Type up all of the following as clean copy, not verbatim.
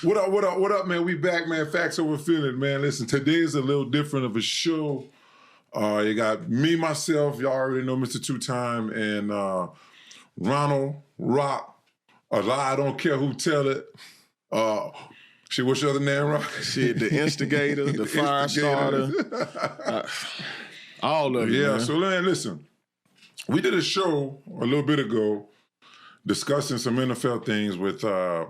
What up, man? We back, man. Facts over feeling, man. Listen, today is a little different of a show. You got me, myself, y'all already know Mr. Two-Time, and Ronald Rock. A lie, I don't care who tell it. Shit, what's your other name, Rock? Shit, the instigator, the fire starter. All of it, Yeah, man. so man, listen. We did a show a little bit ago discussing some NFL things with the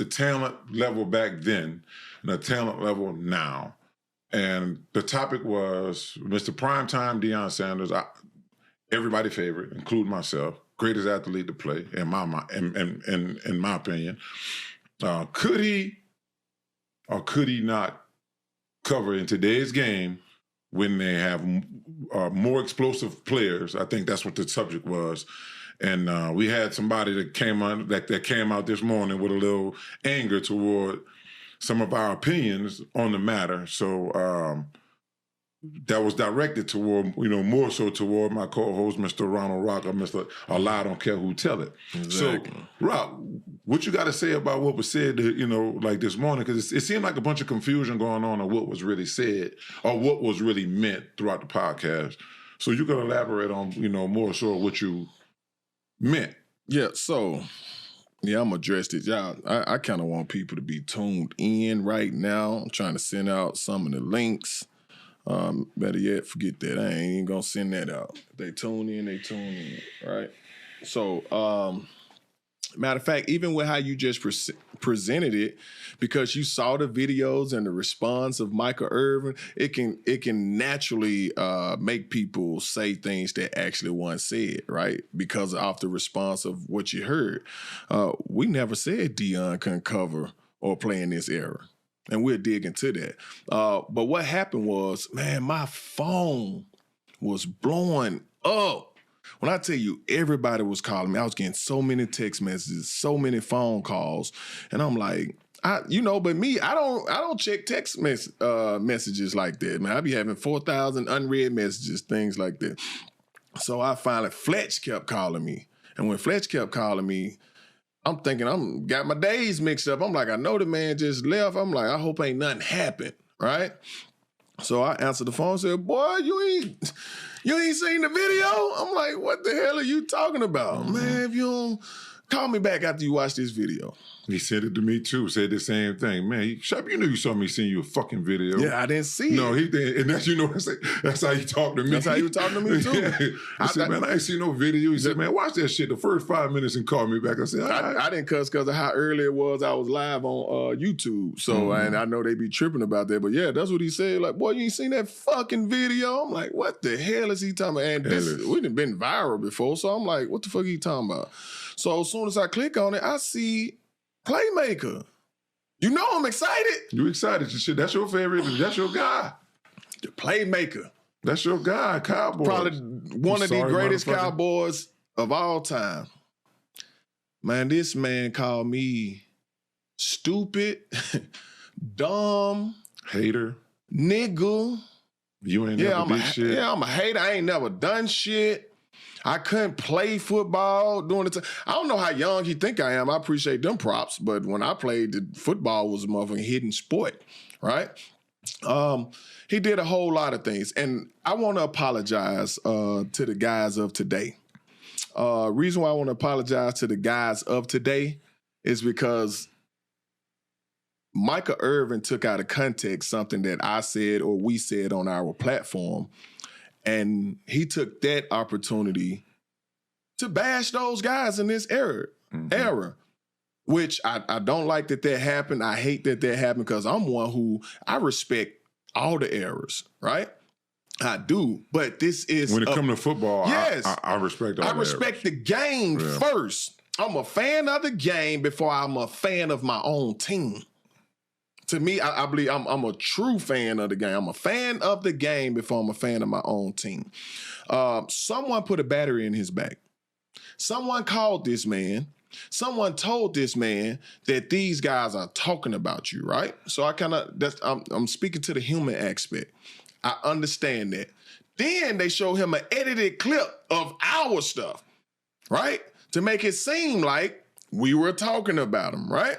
talent level back then and the talent level now. And the topic was Mr. Primetime Deion Sanders, everybody's favorite, including myself, greatest athlete to play, in my opinion. Could he or could he not cover in today's game when they have more explosive players? I think that's what the subject was. And we had somebody that came out this morning with a little anger toward some of our opinions on the matter. So that was directed toward, more so toward my co-host, Mr. Ronald Rock, or Mr. A lie, I don't care who tell it. Exactly. So, Rock, what you got to say about what was said, like this morning? Because it seemed like a bunch of confusion going on what was really said or what was really meant throughout the podcast. So you can elaborate on, more so what you meant. Yeah, so, I'm going to address this. Y'all, I kind of want people to be tuned in right now. I'm trying to send out some of the links. Better yet, forget that. I ain't even going to send that out. If they tune in, right? So, matter of fact, even with how you just presented it, because you saw the videos and the response of Micheal Irvin, it can naturally make people say things that actually weren't said, right? Because of the response of what you heard. We never said Deion couldn't cover or play in this era. And we'll dig into that. But what happened was, man, my phone was blowing up. When I tell you everybody was calling me, I was getting so many text messages, so many phone calls, and I'm like, but me, I don't check text messages like that, man. I be having 4,000 unread messages, things like that. So Fletch kept calling me, and when Fletch kept calling me, I'm thinking got my days mixed up. I'm like, I know the man just left. I'm like, I hope ain't nothing happened, right? So I answered the phone and said, boy, you ain't seen the video? I'm like, what the hell are you talking about? Man, if you don't, call me back after you watch this video. He said it to me too, said the same thing. Man, Shep, you knew you saw me send you a fucking video. Yeah, I didn't see it. No, he did. And that's how he talked to me. That's how he was talking to me too. Yeah. He said, man, I ain't seen no video. He said, man, watch that shit the first 5 minutes and call me back. I said, I didn't cuss because of how early it was. I was live on YouTube. So, and I know they be tripping about that. But yeah, that's what he said. Like, boy, you ain't seen that fucking video? I'm like, what the hell is he talking about? And we done been viral before. So I'm like, what the fuck are you talking about? So as soon as I click on it, I see Playmaker. You know I'm excited. You excited? Shit, that's your favorite. That's your guy. The Playmaker. That's your guy, Cowboys. Probably one of the greatest Cowboys of all time. Man, this man called me stupid, dumb, hater, nigga. You ain't never did shit. Yeah, I'm a hater. I ain't never done shit. I couldn't play football during the time. I don't know how young he think I am. I appreciate them props, but when I played, the football was a motherfucking hidden sport, right? He did a whole lot of things, and I want to apologize to the guys of today. Reason why I want to apologize to the guys of today is because Micheal Irvin took out of context something that I said or we said on our platform. And he took that opportunity to bash those guys in this era, which I don't like that happened. I hate that happened because I'm one who I respect all the eras, right? I do, but this is when it comes to football. Yes, I respect all. I respect the game first. I'm a fan of the game before I'm a fan of my own team. To me, I believe I'm a true fan of the game. I'm a fan of the game before I'm a fan of my own team. Someone put a battery in his back. Someone called this man. Someone told this man that these guys are talking about you, right? So I'm speaking to the human aspect. I understand that. Then they show him an edited clip of our stuff, right? To make it seem like we were talking about him, right?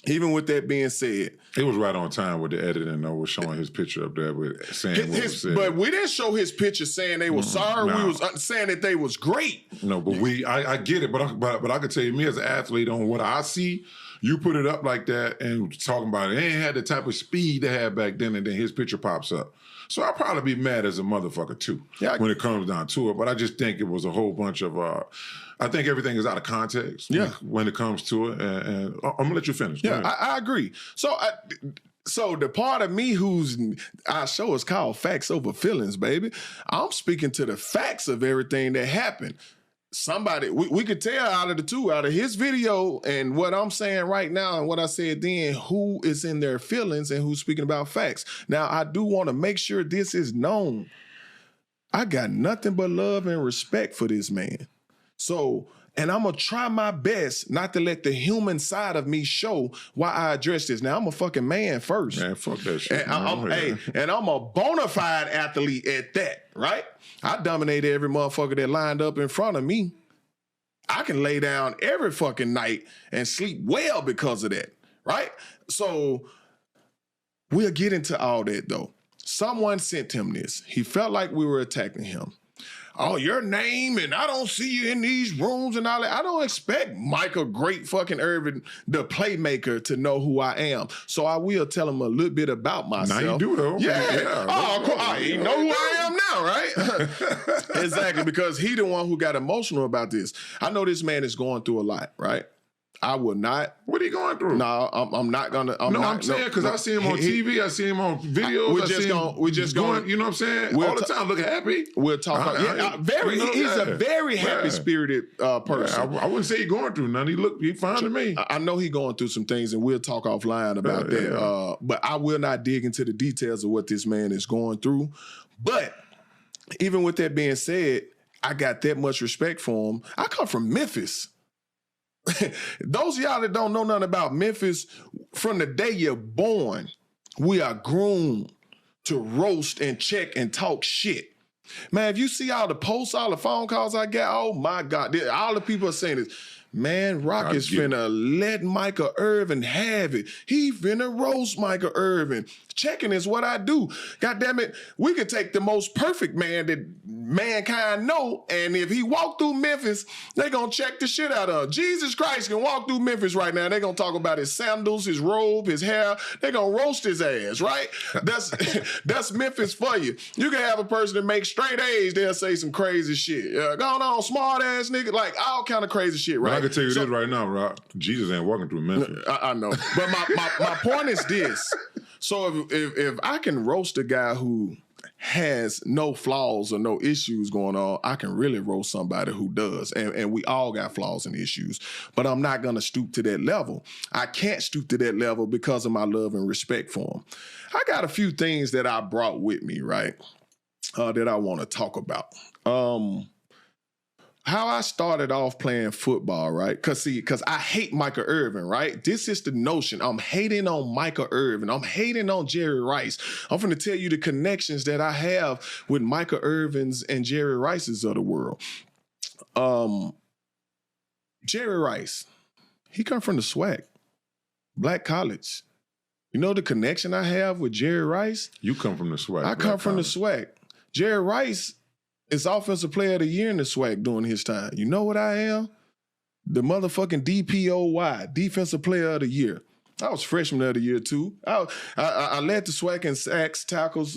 even with that being said, it was right on time with the editing. Though, was showing his picture up there with saying what was said. But we didn't show his picture saying they were sorry. No. We was saying that they was great. No, but I get it. But I can tell you, me as an athlete, on what I see, you put it up like that and talking about it ain't had the type of speed they had back then, and then his picture pops up. So I'll probably be mad as a motherfucker too when it comes down to it. But I just think it was a whole bunch of. I think everything is out of context when it comes to it. And I'm gonna let you finish. Yeah, I agree. So the part of me our show is called Facts Over Feelings, baby. I'm speaking to the facts of everything that happened. Somebody, we could tell out of his video and what I'm saying right now and what I said then, who is in their feelings and who's speaking about facts. Now, I do want to make sure this is known. I got nothing but love and respect for this man. So, and I'm going to try my best not to let the human side of me show why I address this. Now, I'm a fucking man first. Man, fuck that shit. And I'm a bona fide athlete at that, right? I dominated every motherfucker that lined up in front of me. I can lay down every fucking night and sleep well because of that, right? So we'll get into all that, though. Someone sent him this. He felt like we were attacking him. Oh, your name, and I don't see you in these rooms and all that. I don't expect Michael Great fucking Irvin, the playmaker, to know who I am. So I will tell him a little bit about myself. Now you do, though. Yeah. Oh, cool. He know who I am now, right? Exactly, because he the one who got emotional about this. I know this man is going through a lot, right? I will not. What are you going through? No, I'm not gonna. I'm saying because I see him on TV, I see him on videos. We're just going. You know what I'm saying? All the time, look happy. We'll talk. He's a very happy spirited person. Yeah, I wouldn't say he's going through nothing. He fine to me. I know he's going through some things, and we'll talk offline about that. Yeah. But I will not dig into the details of what this man is going through. But even with that being said, I got that much respect for him. I come from Memphis. Those of y'all that don't know nothing about Memphis, from the day you're born, we are groomed to roast and check and talk shit. Man, if you see all the posts, all the phone calls I got, oh my God, all the people are saying this. Man, Rock is finna let Michael Irvin have it. He finna roast Michael Irvin. Checking is what I do. God damn it, we could take the most perfect man that mankind know, and if he walked through Memphis, they gonna check the shit out of him. Jesus Christ can walk through Memphis right now. They gonna talk about his sandals, his robe, his hair. They gonna roast his ass, right? That's Memphis for you. You can have a person that makes straight A's, they'll say some crazy shit. Going on, smart ass nigga, like all kind of crazy shit, right? I can tell you this right now, Rock. Jesus ain't walking through Memphis. I know. But my point is this. So if I can roast a guy who has no flaws or no issues going on, I can really roast somebody who does. And we all got flaws and issues. But I'm not going to stoop to that level. I can't stoop to that level because of my love and respect for him. I got a few things that I brought with me, right, that I want to talk about. How I started off playing football, right? Because I hate Michael Irvin, right? This is the notion. I'm hating on Michael Irvin. I'm hating on Jerry Rice. I'm going to tell you the connections that I have with Michael Irvin's and Jerry Rice's of the world. Jerry Rice, he come from the SWAC, Black College. You know the connection I have with Jerry Rice? You come from the SWAC. I come from the SWAC. Jerry Rice is Offensive Player of the Year in the SWAC during his time. You know what I am? The motherfucking DPOY, Defensive Player of the Year. I was Freshman of the Year too. I led the SWAC in sacks, tackles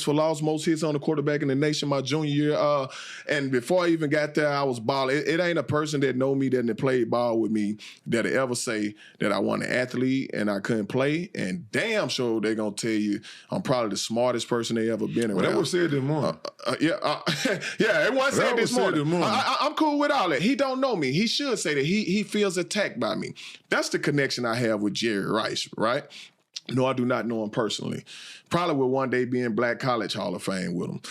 for loss, most hits on the quarterback in the nation my junior year. And before I even got there, I was balling. It ain't a person that know me that played ball with me that'll ever say that I wasn't an athlete and I couldn't play. And damn sure they gonna tell you I'm probably the smartest person they ever been around. Well, that was said this morning. Yeah, it was said this morning. I'm cool with all that. He don't know me. He should say that he feels attacked by me. That's the connection I have with Jerry Rice, right? No, I do not know him personally. Probably will one day be in Black College Hall of Fame with him.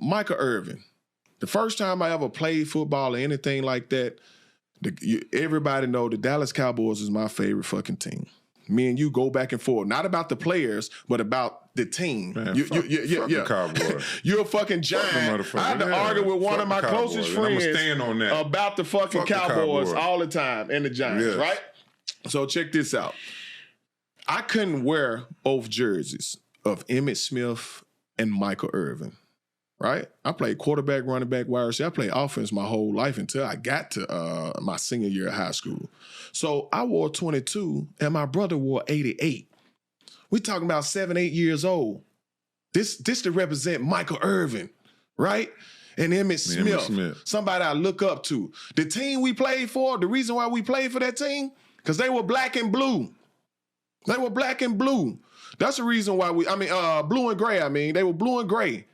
Michael Irvin. The first time I ever played football or anything like that, everybody know the Dallas Cowboys is my favorite fucking team. Me and you go back and forth, not about the players, but about the team. Man, fuck Cowboys. You're a fucking giant. I had to argue with one of my closest friends on that. about the fucking Cowboys all the time and the Giants, right? So check this out. I couldn't wear both jerseys of Emmitt Smith and Micheal Irvin, right? I played quarterback, running back, wide receiver. I played offense my whole life until I got to my senior year of high school. So I wore 22 and my brother wore 88. We talking about 7, 8 years old. This to represent Micheal Irvin, right? And Emmitt Smith, somebody I look up to. The team we played for, the reason why we played for that team, because they were black and blue. They were black and blue. That's the reason why blue and gray, they were blue and gray.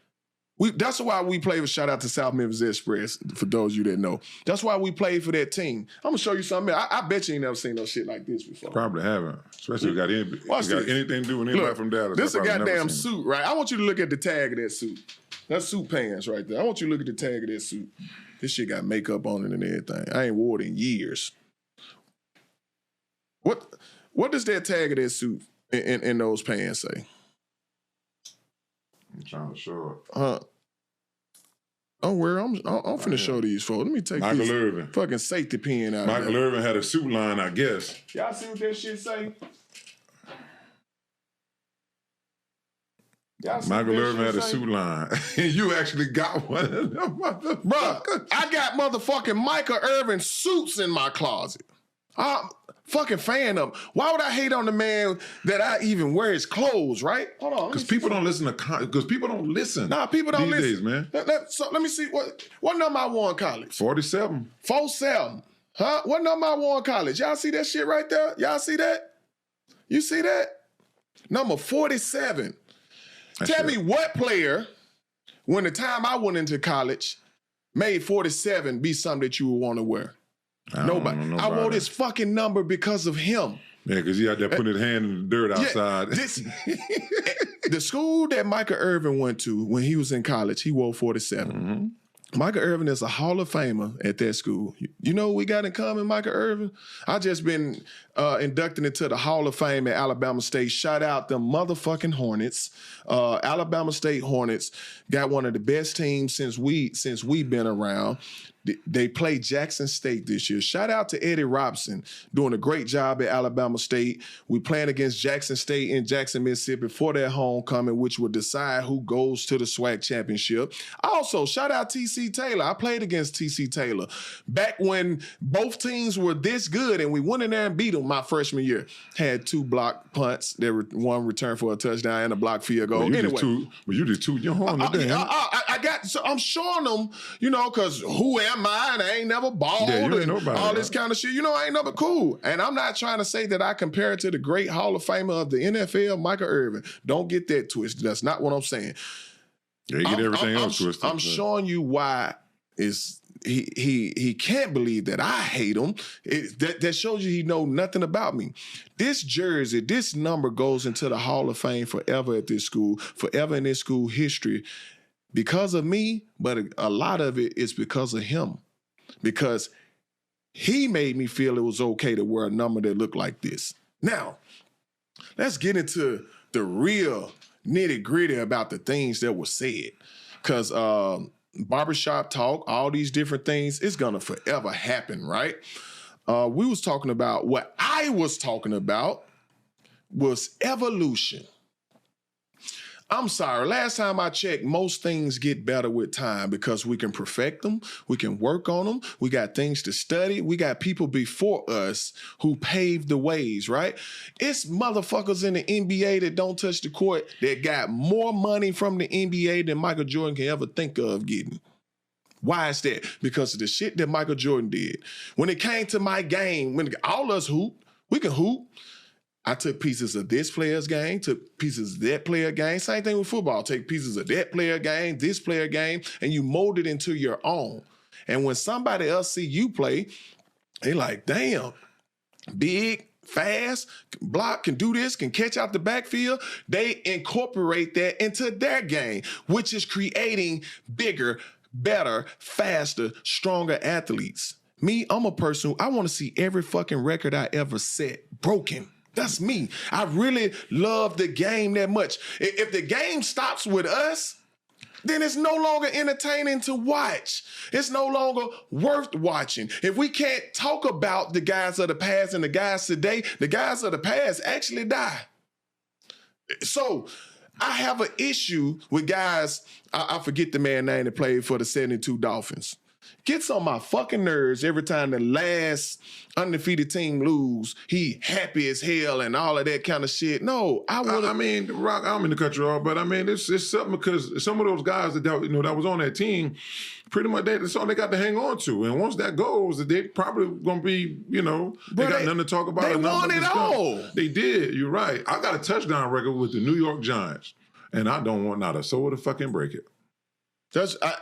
That's why we played for, shout out to South Memphis Express, for those of you that know. That's why we played for that team. I'm going to show you something. I bet you ain't never seen no shit like this before. Probably haven't. Especially if you got anything to do with anybody from Dallas. This is a goddamn suit, right? I want you to look at the tag of that suit. That's suit pants right there. I want you to look at the tag of that suit. This shit got makeup on it and everything. I ain't wore it in years. What does that tag of that suit in those pants say? I'm trying to show it. Don't worry, I'm finna show these folks. Let me take Micheal this Irvin. Fucking safety pin out Micheal Irvin had a suit line, I guess. Y'all see what that shit say? Micheal Irvin had a suit line. You actually got one of them motherfuckers. Bruh, I got motherfucking Micheal Irvin suits in my closet. I'm fucking fan of him. Why would I hate on the man that I even wear his clothes, right? Hold on. Because people don't listen because people don't listen. Nah, people don't listen. These days, man. So let me see. What number I wore in college? 47. 47. Huh? What number I wore in college? Y'all see that shit right there? Y'all see that? You see that? Number 47. Tell me what player, when the time I went into college, made 47 be something that you would want to wear? Nobody. I wore this fucking number because of him. Yeah, because he out there putting his hand in the dirt outside. The school that Micheal Irvin went to when he was in college, he wore 47. Mm-hmm. Micheal Irvin is a Hall of Famer at that school. You know what we got in common, Micheal Irvin? I just been inducted into the Hall of Fame at Alabama State. Shout out the motherfucking Hornets. Alabama State Hornets got one of the best teams since we've been around. They played Jackson State this year. Shout out to Eddie Robson doing a great job at Alabama State. We playing against Jackson State in Jackson, Mississippi for their homecoming, which will decide who goes to the SWAC championship. Also, shout out TC Taylor. I played against TC Taylor back when both teams were this good, and we went in there and beat them my freshman year. Had 2 block punts. There were 1 return for a touchdown and a block field goal. You did 2 young horn. I'm showing them, because who am I? And I ain't never balled and all this kind of shit. I ain't never cool. And I'm not trying to say that I compare it to the great Hall of Famer of the NFL, Micheal Irvin. Don't get that twisted. That's not what I'm saying. Yeah, you get everything else twisted. I'm showing you why he can't believe that I hate him. That shows you he know nothing about me. This jersey, this number goes into the Hall of Fame forever at this school, forever in this school history. Because of me, but a lot of it is because of him. Because he made me feel it was okay to wear a number that looked like this. Now, let's get into the real nitty-gritty about the things that were said. Because barbershop talk, all these different things, it's going to forever happen, right? We was talking about, what I was talking about was evolution. I'm sorry, last time I checked, most things get better with time because we can perfect them, we can work on them, we got things to study, we got people before us who paved the ways, right? It's motherfuckers in the NBA that don't touch the court that got more money from the NBA than Michael Jordan can ever think of getting. Why is that? Because of the shit that Michael Jordan did. When it came to my game, when all us hoop, we can hoop. I took pieces of this player's game, took pieces of that player game. Same thing with football. Take pieces of that player game, this player game, and you mold it into your own. And when somebody else see you play, they like, damn, big, fast, block, can do this, can catch out the backfield. They incorporate that into their game, which is creating bigger, better, faster, stronger athletes. Me, I'm a person who I want to see every fucking record I ever set broken. That's me. I really love the game that much. If the game stops with us, then it's no longer entertaining to watch. It's no longer worth watching. If we can't talk about the guys of the past and the guys today, the guys of the past actually die. So I have an issue with guys, I forget the man's name that played for the 72 Dolphins. Gets on my fucking nerves every time the last undefeated team lose. He happy as hell and all of that kind of shit. No, I mean, Rock, I don't mean to cut you off, but I mean, it's something because some of those guys that was on that team, pretty much that's all they got to hang on to. And once that goes, they probably going to be, they got nothing to talk about. They won it all. They did. You're right. I got a touchdown record with the New York Giants, and I don't want not a soul to fucking break it.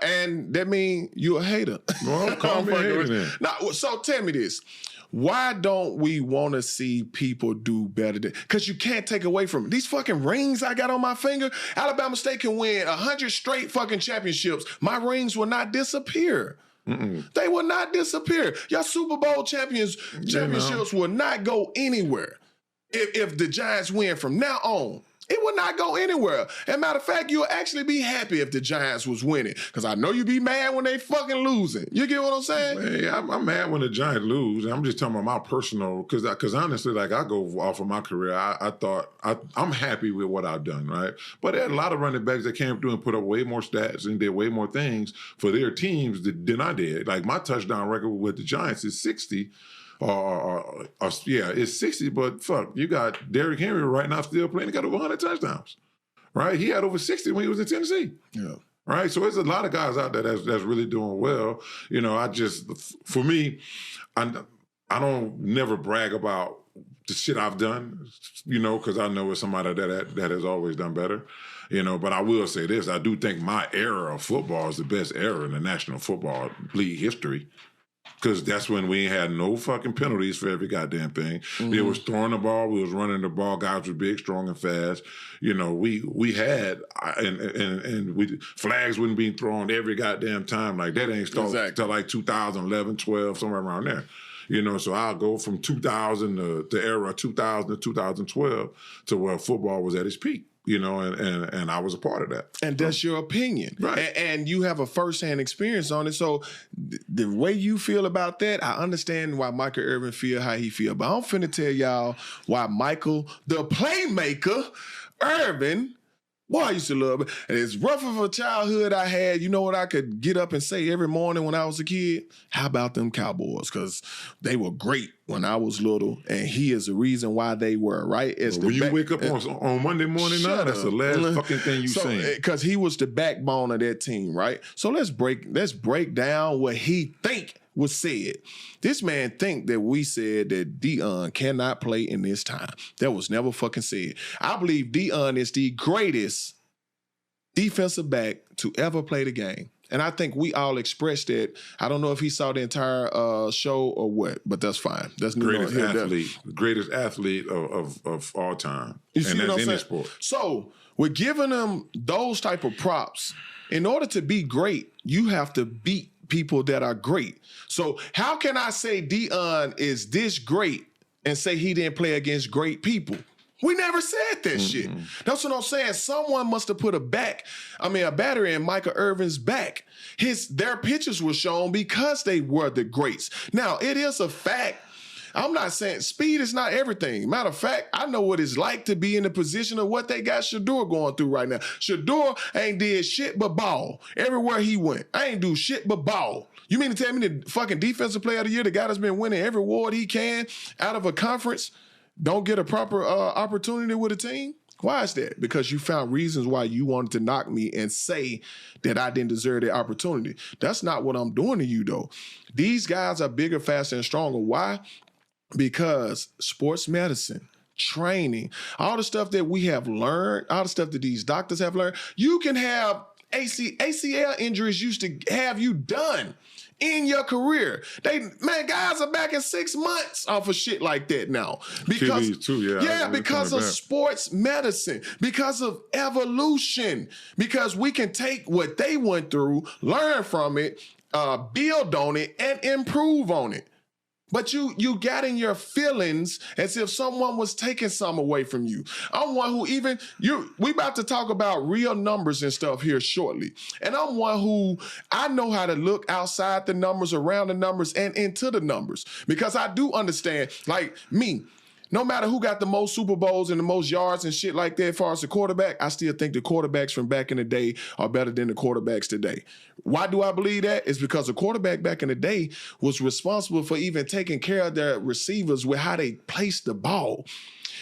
And that means you a hater. Well, call me a hater then. Now, so tell me this. Why don't we want to see people do better? Because you can't take away from it. These fucking rings I got on my finger, Alabama State can win 100 straight fucking championships. My rings will not disappear. They will not disappear. Your Super Bowl championships will not go anywhere if the Giants win from now on. It would not go anywhere. As a matter of fact, you'll actually be happy if the Giants was winning. Because I know you be mad when they fucking losing. You get what I'm saying? Hey, I'm mad when the Giants lose. I'm just talking about my personal, because honestly, like I go off of my career, I thought I'm happy with what I've done, right? But there are a lot of running backs that came through and put up way more stats and did way more things for their teams than I did. Like my touchdown record with the Giants is 60. It's 60, but fuck, you got Derrick Henry right now still playing. He got over 100 touchdowns, right? He had over 60 when he was in Tennessee. Yeah. Right? So there's a lot of guys out there that's really doing well. For me, I don't never brag about the shit I've done, because I know it's somebody that has always done better. But I will say this. I do think my era of football is the best era in the National Football League history. Because that's when we had no fucking penalties for every goddamn thing. Mm-hmm. It was throwing the ball, we was running the ball. Guys were big, strong, and fast. We had flags wouldn't be thrown every goddamn time. Like that ain't started till like 2011, 12, somewhere around there. So I'll go from 2000 to the era 2000 to 2012 to where football was at its peak. And I was a part of that. And that's your opinion. Right. And you have a firsthand experience on it. So the way you feel about that, I understand why Micheal Irvin feel how he feel. But I'm finna tell y'all why Micheal, the playmaker, Irvin, boy, I used to love it. As rough of a childhood I had, you know what I could get up and say every morning when I was a kid? How about them Cowboys? Because they were great when I was little, and he is the reason why they were, right? When you wake up on Monday morning now, that's the last fucking thing you saying. Because he was the backbone of that team, right? So let's break down what he think was said. This man think that we said that Deion cannot play in this time. That was never fucking said. I believe Deion is the greatest defensive back to ever play the game. And I think we all expressed that. I don't know if he saw the entire show or what, but that's fine. That's the greatest athlete of all time. You see, and that's any sport. So we're giving them those type of props. In order to be great, you have to beat people that are great. So how can I say Deion is this great and say he didn't play against great people? We never said that shit. That's what I'm saying. Someone must have put a battery in Micheal Irvin's back. Their pictures were shown because they were the greats. Now, it is a fact. I'm not saying speed is not everything. Matter of fact, I know what it's like to be in the position of what they got Shador going through right now. Shador ain't did shit but ball. Everywhere he went, I ain't do shit but ball. You mean to tell me the fucking defensive player of the year, the guy that's been winning every award he can out of a conference, don't get a proper opportunity with a team? Why is that? Because you found reasons why you wanted to knock me and say that I didn't deserve the opportunity. That's not what I'm doing to you, though. These guys are bigger, faster, and stronger. Why? Because sports medicine, training, all the stuff that we have learned, all the stuff that these doctors have learned, you can have ACL injuries used to have you done in your career. Guys are back in 6 months off of shit like that now. Because too, because of sports medicine, because of evolution, because we can take what they went through, learn from it, build on it, and improve on it. But you got in your feelings as if someone was taking some away from you. I'm one who we about to talk about real numbers and stuff here shortly. And I'm one who I know how to look outside the numbers, around the numbers, and into the numbers. Because I do understand, like me, no matter who got the most Super Bowls and the most yards and shit like that as far as the quarterback, I still think the quarterbacks from back in the day are better than the quarterbacks today. Why do I believe that? It's because the quarterback back in the day was responsible for even taking care of their receivers with how they placed the ball.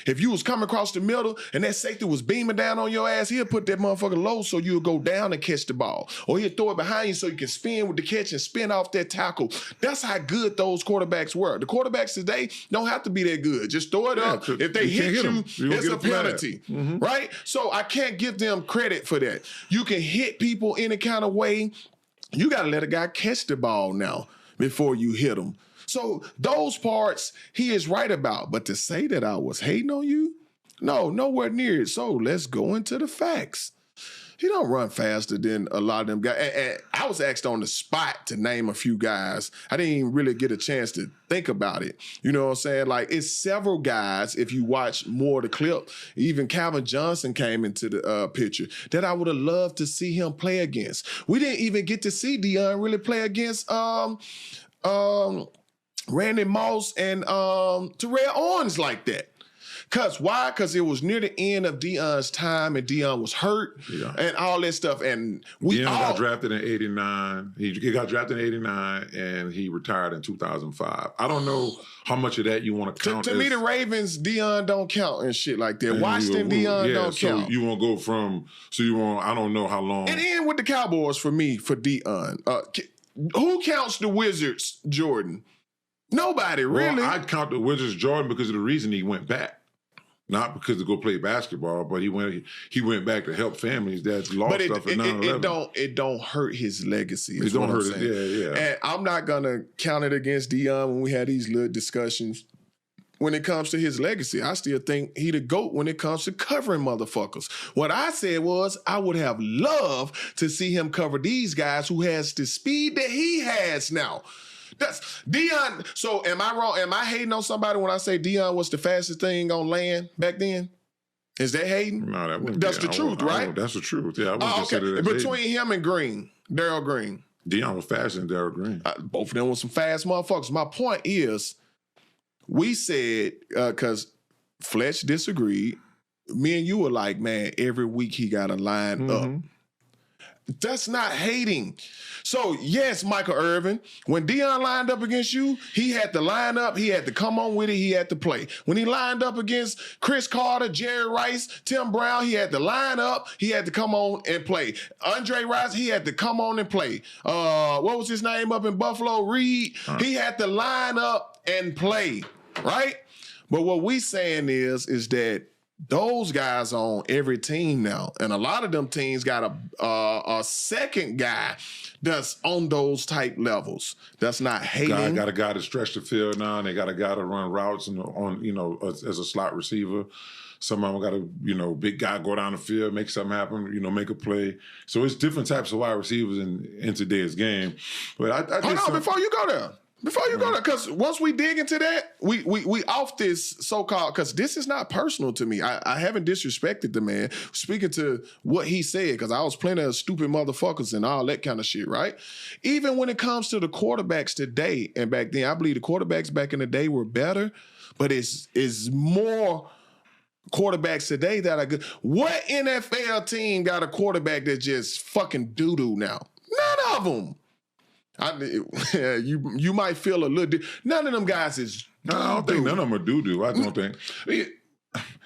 If you was coming across the middle and that safety was beaming down on your ass, he'll put that motherfucker low so you'll go down and catch the ball. Or he'll throw it behind you so you can spin with the catch and spin off that tackle. That's how good those quarterbacks were. The quarterbacks today don't have to be that good. Just throw it up. If they hit you, it's a penalty. Mm-hmm. Right? So I can't give them credit for that. You can hit people any kind of way. You got to let a guy catch the ball now before you hit him. So those parts he is right about. But to say that I was hating on you, no, nowhere near it. So let's go into the facts. He don't run faster than a lot of them guys. And I was asked on the spot to name a few guys. I didn't even really get a chance to think about it. You know what I'm saying? Like, it's several guys, if you watch more of the clip, even Calvin Johnson came into the picture, that I would have loved to see him play against. We didn't even get to see Deion really play against Randy Moss and Terrell Owens like that. Why? Because it was near the end of Deion's time and Deion was hurt and all that stuff. And Deion got drafted in 89. He got drafted in 89 and he retired in 2005. I don't know how much of that you want to count. To me, the Ravens, Deion don't count and shit like that. Washington, Deion don't count. So you want to go from, I don't know how long. And then with the Cowboys for me, for Deion. Who counts the Wizards, Jordan? Nobody, really. I'd count the Wizards Jordan because of the reason he went back. Not because to go play basketball, but he went back to help families that lost stuff at 9/11. It don't hurt his legacy. It don't hurt it. Yeah. And I'm not gonna count it against Deion when we had these little discussions. When it comes to his legacy, I still think he the GOAT when it comes to covering motherfuckers. What I said was I would have loved to see him cover these guys who has the speed that he has now. That's Deion. So am I wrong? Am I hating on somebody when I say Deion was the fastest thing on land back then? Is that hating? No, that wouldn't. That's the truth, right? That's the truth. Yeah, I wouldn't consider that between hating. him and Green, Darryl Green. Deion was faster than Darryl Green. Both of them were some fast motherfuckers. My point is, we said, because Fletch disagreed, me and you were like, man, every week he got to line up. That's not hating. So, yes, Micheal Irvin, when Deion lined up against you, he had to line up, he had to come on with it, he had to play. When he lined up against Chris Carter, Jerry Rice, Tim Brown, he had to line up, he had to come on and play. Andre Rice, he had to come on and play. What was his name up in Buffalo? Reed. He had to line up and play, right? But what we saying is that those guys are on every team now. And a lot of them teams got a second guy that's on those type levels. That's not hating. Got a guy to stretch the field now, and they got a guy to run routes and as a slot receiver. Some of them got a, big guy go down the field, make something happen, make a play. So it's different types of wide receivers in today's game. But Hold on, before you go there. Because once we dig into that, we off this so-called, because this is not personal to me. I haven't disrespected the man. Speaking to what he said, because I was plenty of stupid motherfuckers and all that kind of shit, right? Even when it comes to the quarterbacks today and back then, I believe the quarterbacks back in the day were better, but it's more quarterbacks today that are good. What NFL team got a quarterback that's just fucking doo-doo now? None of them. You might feel a little. None of them guys is. No, I don't think none of them are doo-doo. I don't think.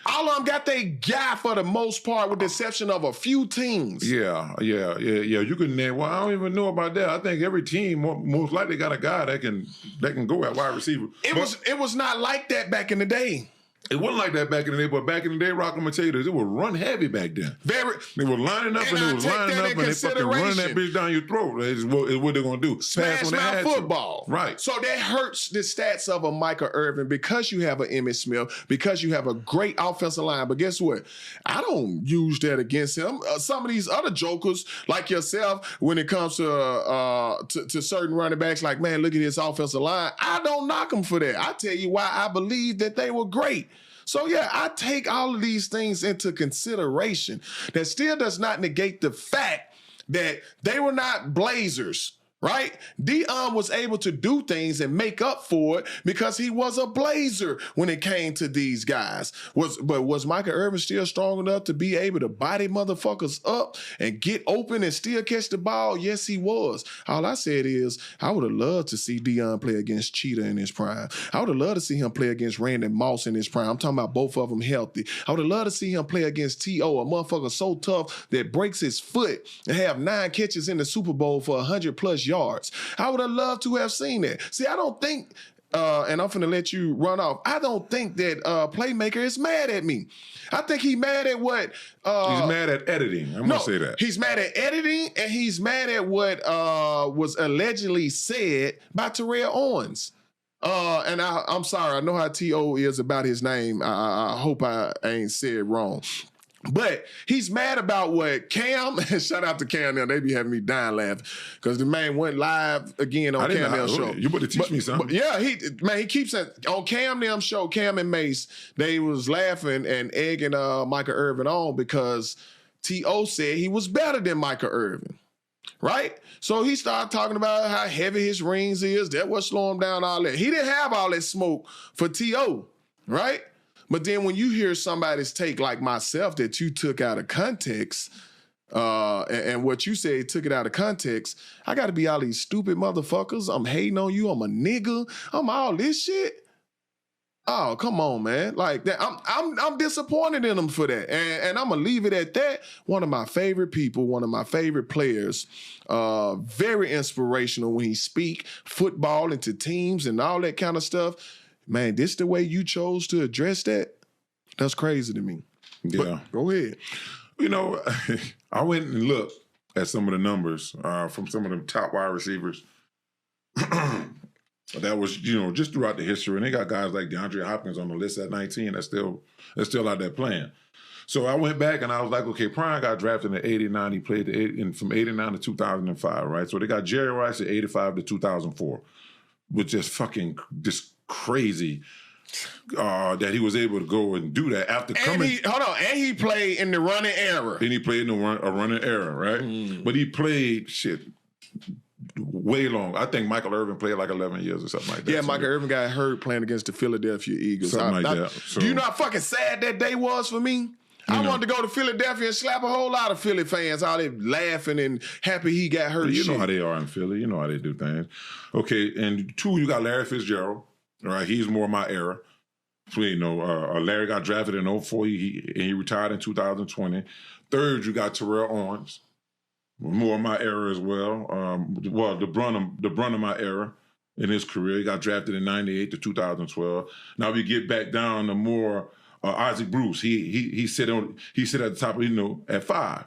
All of them got their guy for the most part, with the exception of a few teams. Yeah. You can name. Well, I don't even know about that. I think every team most likely got a guy that can go at wide receiver. It was not like that back in the day. It wasn't like that back in the day, but back in the day, Rock, I'm gonna tell you this, it was run heavy back then. They were lining up and they was lining up and they fucking running that bitch down your throat. It's what they're gonna do. Smash my football. Right. So that hurts the stats of a Micheal Irvin because you have an Emmitt Smith, because you have a great offensive line. But guess what? I don't use that against him. Some of these other jokers, like yourself, when it comes to certain running backs, like, man, look at his offensive line. I don't knock them for that. I tell you why I believe that they were great. So, yeah, I take all of these things into consideration. That still does not negate the fact that they were not Blazers, right? Deion was able to do things and make up for it because he was a Blazer when it came to these guys. But was Micheal Irvin still strong enough to be able to body motherfuckers up and get open and still catch the ball? Yes, he was. All I said is I would have loved to see Deion play against Cheetah in his prime. I would have loved to see him play against Randy Moss in his prime. I'm talking about both of them healthy. I would have loved to see him play against T.O., a motherfucker so tough that breaks his foot and have 9 catches in the Super Bowl for 100+ yards. I would have loved to have seen that. See, I don't think, and I'm finna let you run off, I don't think that Playmaker is mad at me. I think he's mad at what... he's mad at editing. I'm going to say that. He's mad at editing, and he's mad at what was allegedly said by Terrell Owens. And I'm sorry, I know how T.O. is about his name. I hope I ain't said wrong. But he's mad about what Cam, shout out to Cam now, they be having me dying laughing because the man went live again on Cam Nell's show. You better teach me something. Yeah, he keeps it on Cam Nell's show, Cam and Mace, they was laughing and egging Micheal Irvin on because T.O. said he was better than Micheal Irvin. Right? So he started talking about how heavy his rings is. That what slow him down, all that. He didn't have all that smoke for T.O., right? But then when you hear somebody's take like myself that you took out of context, and what you said took it out of context, I got to be all these stupid motherfuckers. I'm hating on you. I'm a nigga. I'm all this shit. Oh, come on, man. Like that, I'm disappointed in them for that. And I'm gonna leave it at that. One of my favorite people, one of my favorite players, very inspirational when he speak football into teams and all that kind of stuff. Man, this the way you chose to address that? That's crazy to me. Yeah. But go ahead. You know, I went and looked at some of the numbers from some of the top wide receivers. That was, just throughout the history. And they got guys like DeAndre Hopkins on the list at 19 that's still out there playing. So I went back and I was like, okay, Prime got drafted in 89. He played from 89 to 2005, right? So they got Jerry Rice at 85 to 2004, which is fucking just crazy that he was able to go and do that after coming. And he played in the running era. And he played in a running era, right? Mm. But he played way long. I think Micheal Irvin played like 11 years or something like that. Yeah, Micheal Irvin got hurt playing against the Philadelphia Eagles. Something like that. So, do you know how fucking sad that day was for me? I wanted to go to Philadelphia and slap a whole lot of Philly fans out there laughing and happy he got hurt. You know how they are in Philly. You know how they do things. Okay, and 2, you got Larry Fitzgerald. All right, he's more my era. So, Larry got drafted in 2004. He retired in 2020. 3rd, you got Terrell Owens. More of my era as well. The brunt of my era in his career. He got drafted in 98 to 2012. Now we get back down to more Isaac Bruce. He sit at the top, at 5.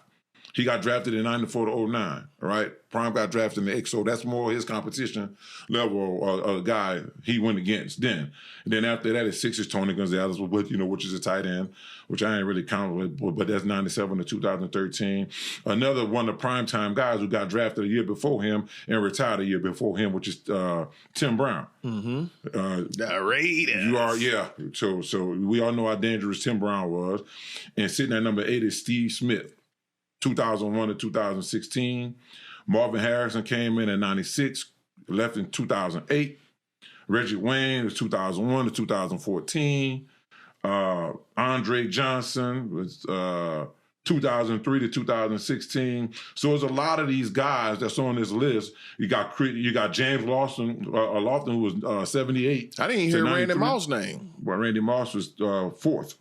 He got drafted in 94 to 09, right? Prime got drafted in the X, so that's more his competition level guy he went against then. And then after that, at 6 is Tony Gonzalez, which is a tight end, which I ain't really counting with, but that's 97 to 2013. Another one of the primetime guys who got drafted a year before him and retired a year before him, which is Tim Brown. Mm-hmm. The Raiders. So we all know how dangerous Tim Brown was. And sitting at number 8 is Steve Smith. 2001 to 2016. Marvin Harrison came in at 96, left in 2008. Reggie Wayne was 2001 to 2014. Andre Johnson was 2003 to 2016. So there's a lot of these guys that's on this list. You got James Lofton, who was 78. I didn't even hear Randy Moss' name. Well, Randy Moss was 4th.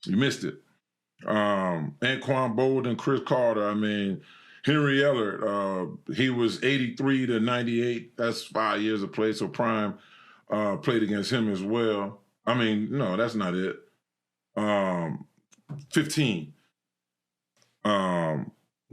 You missed it. Anquan Bolden, Chris Carter. I mean, Henry Ellert, he was 83 to 98. That's 5 years of play. So Prime played against him as well. I mean, no, that's not it. 15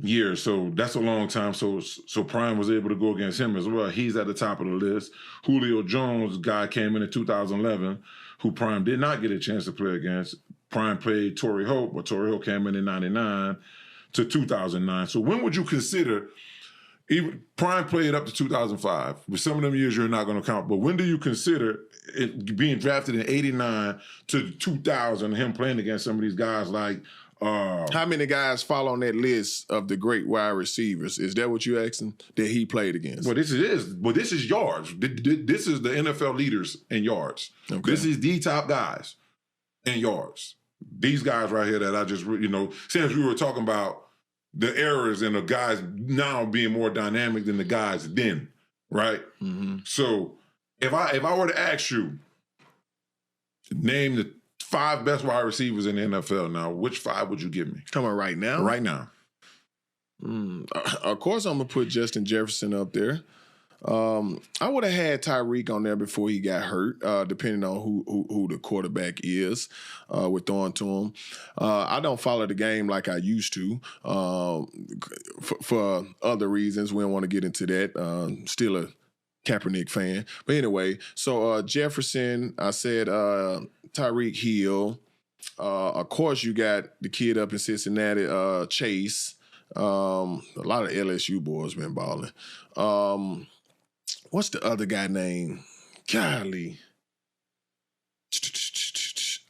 years. So that's a long time. So Prime was able to go against him as well. He's at the top of the list. Julio Jones, guy came in 2011, who Prime did not get a chance to play against. Prime played Torrey Holt, but Torrey Holt came in 99 to 2009. So when would you consider, even Prime played up to 2005. With some of them years you're not going to count, but when do you consider it being drafted in 89 to 2000, him playing against some of these guys like how many guys fall on that list of the great wide receivers? Is that what you're asking? That he played against? Well, this is yards. This is the NFL leaders in yards. Okay. This is the top guys in yards. These guys right here that I just, since we were talking about the errors and the guys now being more dynamic than the guys then, right? Mm-hmm. So if I were to ask you, name the 5 best wide receivers in the NFL now, which 5 would you give me? Come on, right now? Right now. Of course, I'm going to put Justin Jefferson up there. I would have had Tyreek on there before he got hurt, depending on who the quarterback is with throwing to him. I don't follow the game like I used to for other reasons. We don't want to get into that. Still a Kaepernick fan. But anyway, so Jefferson, I said Tyreek Hill. Of course, you got the kid up in Cincinnati, Chase. A lot of LSU boys been balling. What's the other guy name? Golly.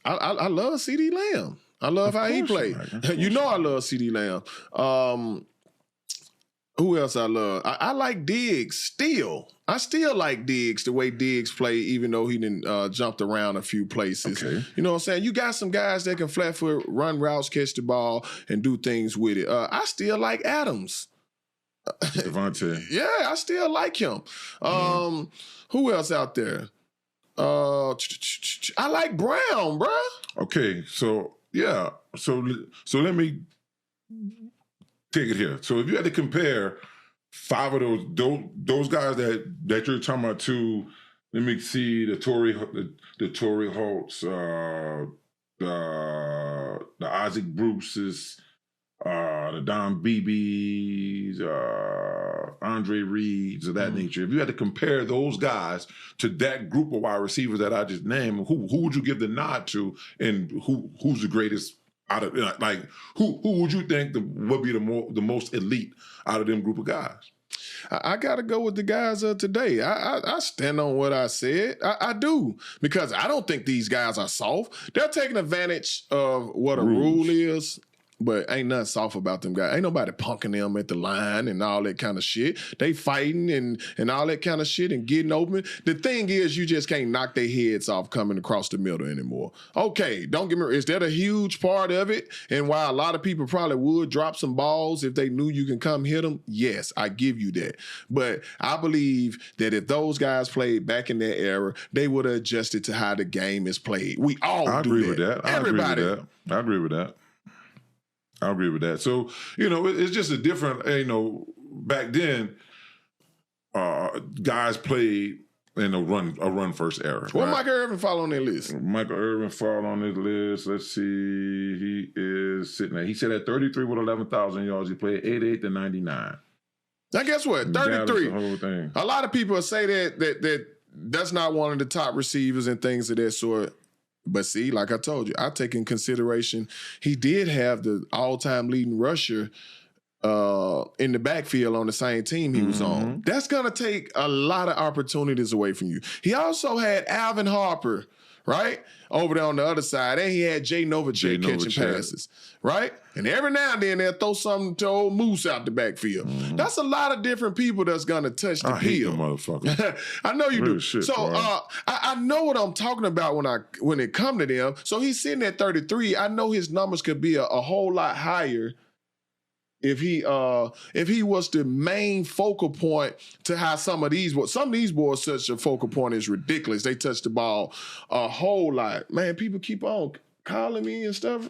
I love C.D. Lamb. I love how he played. You know I love C.D. Lamb. Who else I love? I like Diggs still. I still like Diggs, the way Diggs play, even though he didn't jumped around a few places. Okay. You know what I'm saying? You got some guys that can flat foot, run routes, catch the ball, and do things with it. I still like Adams. Devontae. Yeah, I still like him. Who else out there? I like Brown, bruh. Okay, so yeah. So let me take it here. So if you had to compare 5 of those guys that you're talking about to, let me see, the Torrey Holtz, the Isaac Bruce's, the Don Beebe's, Andre Reed's, of that nature. If you had to compare those guys to that group of wide receivers that I just named, who would you give the nod to, and who's the greatest out of, like, who would you think would be the most elite out of them group of guys? I got to go with the guys of today. I stand on what I said. I do, because I don't think these guys are soft. They're taking advantage of what a rule is. But ain't nothing soft about them guys. Ain't nobody punking them at the line and all that kind of shit. They fighting and all that kind of shit and getting open. The thing is, you just can't knock their heads off coming across the middle anymore. Okay, don't get me wrong. Is that a huge part of it? And why a lot of people probably would drop some balls if they knew you can come hit them? Yes, I give you that. But I believe that if those guys played back in that era, they would have adjusted to how the game is played. We all I do agree that. with that. Everybody. I agree with that. I agree with that. So, it's just a different, back then, guys played in a run first era. Where Michael Irvin fall on that list? Michael Irvin fall on his list. Let's see. He is sitting at, he said at 33 with 11,000 yards. He played 88 to 99. Now, guess what? 33. The whole thing. A lot of people say that that's not one of the top receivers and things of that sort. But see, like I told you, I take in consideration he did have the all-time leading rusher in the backfield on the same team he was on. That's going to take a lot of opportunities away from you. He also had Alvin Harper, right, over there on the other side, and he had Jay Novacek catching passes, right? And every now and then they'll throw something to old Moose out the backfield. That's a lot of different people that's going to touch the I hate field. them motherfuckers. I know you do. Shit, so I know what I'm talking about when it come to them. So he's sitting at 33. I know his numbers could be a whole lot higher if he was the main focal point to how some of these boys such a focal point is ridiculous. They touch the ball a whole lot. Man, people keep on calling me and stuff.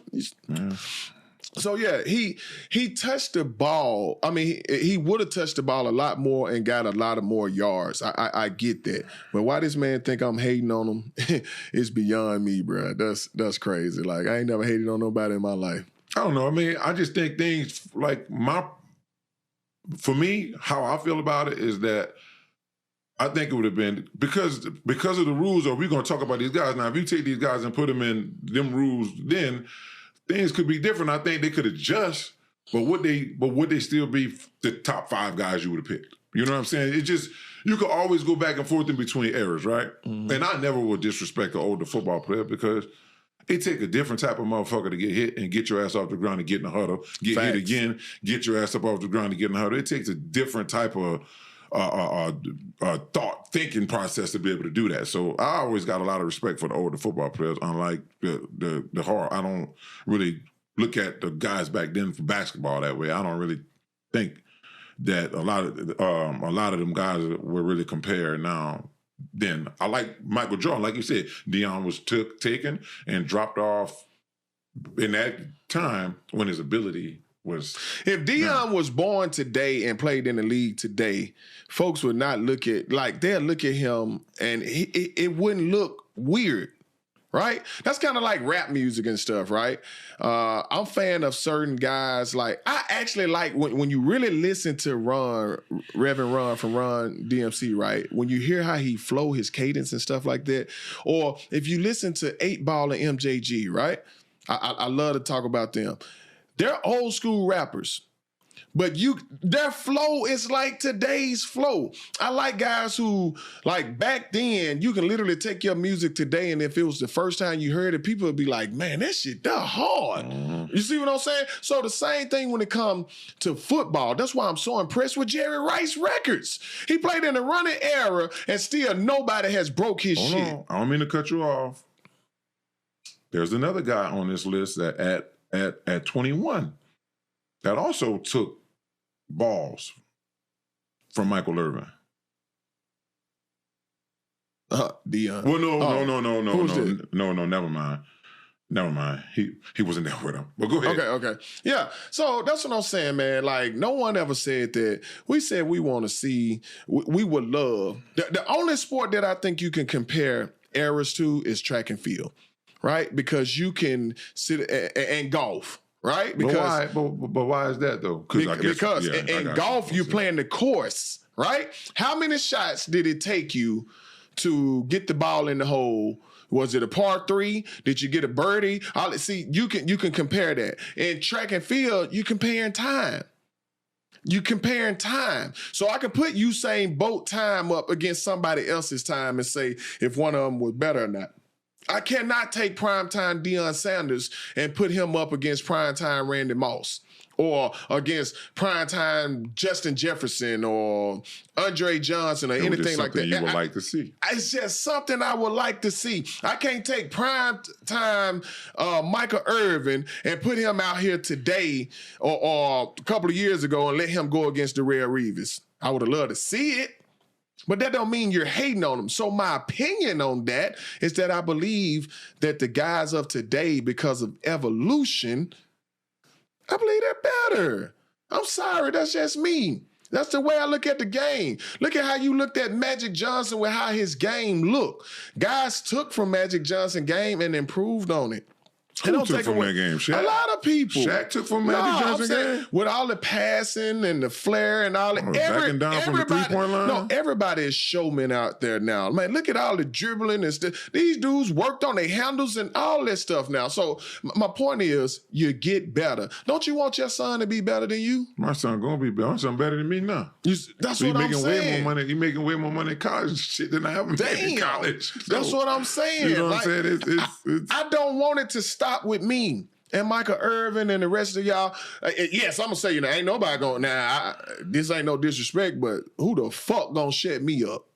So yeah, he touched the ball. I mean, he would have touched the ball a lot more and got a lot of more yards. I get that, but why this man think I'm hating on him is beyond me, bro. That's crazy. Like I ain't never hated on nobody in my life. I don't know. I mean, I just think things like for me, how I feel about it is that I think it would have been because of the rules. Or we're going to talk about these guys now. If you take these guys and put them in them rules, then things could be different. I think they could adjust, but would they still be the top 5 guys you would have picked? You know what I'm saying? It just you could always go back and forth in between eras, right? Mm-hmm. And I never would disrespect an older football player because it take a different type of motherfucker to get hit and get your ass off the ground and get in the huddle, get hit again, get your ass up off the ground and get in the huddle. It takes a different type of thought thinking process to be able to do that. So I always got a lot of respect for the older football players. Unlike the hard, I don't really look at the guys back then for basketball that way. I don't really think that a lot of them guys were really compared now. Then I like Michael Jordan, like you said, Deion was taken and dropped off in that time when his ability was. If Deion was born today and played in the league today, folks would not look at they'll look at him and it wouldn't look weird, right? That's kind of like rap music and stuff, right? I'm a fan of certain guys. Like I actually like when you really listen to Reverend Ron from Ron DMC, right? When you hear how he flow his cadence and stuff like that, or if you listen to 8 Ball and MJG, right? I love to talk about them. They're old school rappers, but their flow is like today's flow. I like guys who, like back then, you can literally take your music today, and if it was the first time you heard it, people would be like, man, that shit, that hard. Mm-hmm. You see what I'm saying? So the same thing when it comes to football. That's why I'm so impressed with Jerry Rice records. He played in the running era, and still nobody has broke his shit. On. I don't mean to cut you off. There's another guy on this list that at 21 that also took balls from Micheal Irvin. Deion. Well, no, never mind. He wasn't there with him. But go ahead. Okay. Yeah. So that's what I'm saying, man. Like no one ever said that. We said we want to see. We would love the only sport that I think you can compare eras to is track and field, right? Because you can sit and golf. Right? Because but why is that though? Because in golf you're playing the course, right? How many shots did it take you to get the ball in the hole? Was it a par 3? Did you get a birdie? See, you can compare that. In track and field, you're comparing time. So I can put Usain Bolt time up against somebody else's time and say if one of them was better or not. I cannot take primetime Deion Sanders and put him up against primetime Randy Moss or against primetime Justin Jefferson or Andre Johnson or anything like that. You would like to see. It's just something I would like to see. I can't take primetime Micheal Irvin and put him out here today or a couple of years ago and let him go against Darrelle Revis. I would have loved to see it. But that don't mean you're hating on them. So my opinion on that is that I believe that the guys of today, because of evolution, I believe they're better. I'm sorry, that's just me. That's the way I look at the game. Look at how you looked at Magic Johnson with how his game looked. Guys took from Magic Johnson's game and improved on it. Who took from that game? Shaq? A lot of people. Shaq took from Magic Johnson game? With all the passing and the flair and all that. Backing down from the 3-point line? No, everybody is showmen out there now. Man, look at all the dribbling and stuff. These dudes worked on their handles and all that stuff now. So my point is, you get better. Don't you want your son to be better than you? My son gonna be better. My son better than me now. That's what I'm saying. He's making way more money in college shit than I ever made in college. So, that's what I'm saying. You know what I'm saying? It's I don't want it to stop with me and Micheal Irvin and the rest of y'all. Yes, I'm gonna say, ain't nobody going this ain't no disrespect, but who the fuck gonna shut me up?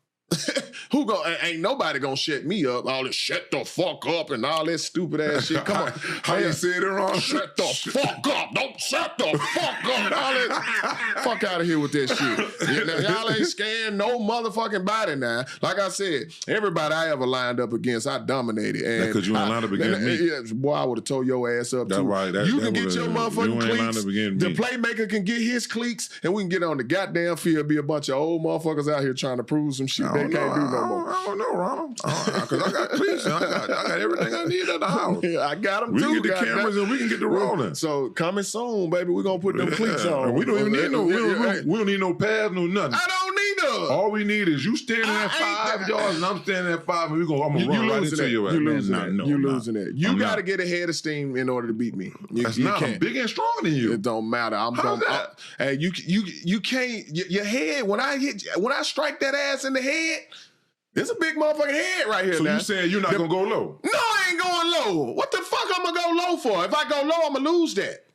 Ain't nobody gonna shut me up. All this shut the fuck up and all that stupid ass shit. Come on. How you said it wrong? Shut the fuck up. Don't shut the fuck up. All that. Fuck out of here with that shit. Y'all ain't scaring no motherfucking body now. Like I said, everybody I ever lined up against, I dominated. Because you ain't lined up against me. Yeah, boy, I would have tore your ass up That's too. right. You can get your motherfucking cliques. The me. playmaker can get his cliques, and we can get on the goddamn field, be a bunch of old motherfuckers out here trying to prove some shit they can't do no more. I don't know, Ronald. Because I got cleats. I got everything I need at the house. Yeah, I got them we too. We can get the cameras and we can get the rolling. So coming soon, baby. We're going to put them cleats on. We don't even need no, we don't need no pads, no nothing. I don't need them. All we need is you standing at 5 yards and I'm standing at 5 and I'm going to run right into your ass. You're losing that. No, you're losing that. You got to get a head of steam in order to beat me. I'm big and strong than you. It don't matter. Hey, you can't. Your head. When I strike that ass in the head, there's a big motherfucking head right here. So now. you saying you're not gonna go low? No, I ain't going low. What the fuck I'm gonna go low for? If I go low, I'm gonna lose that.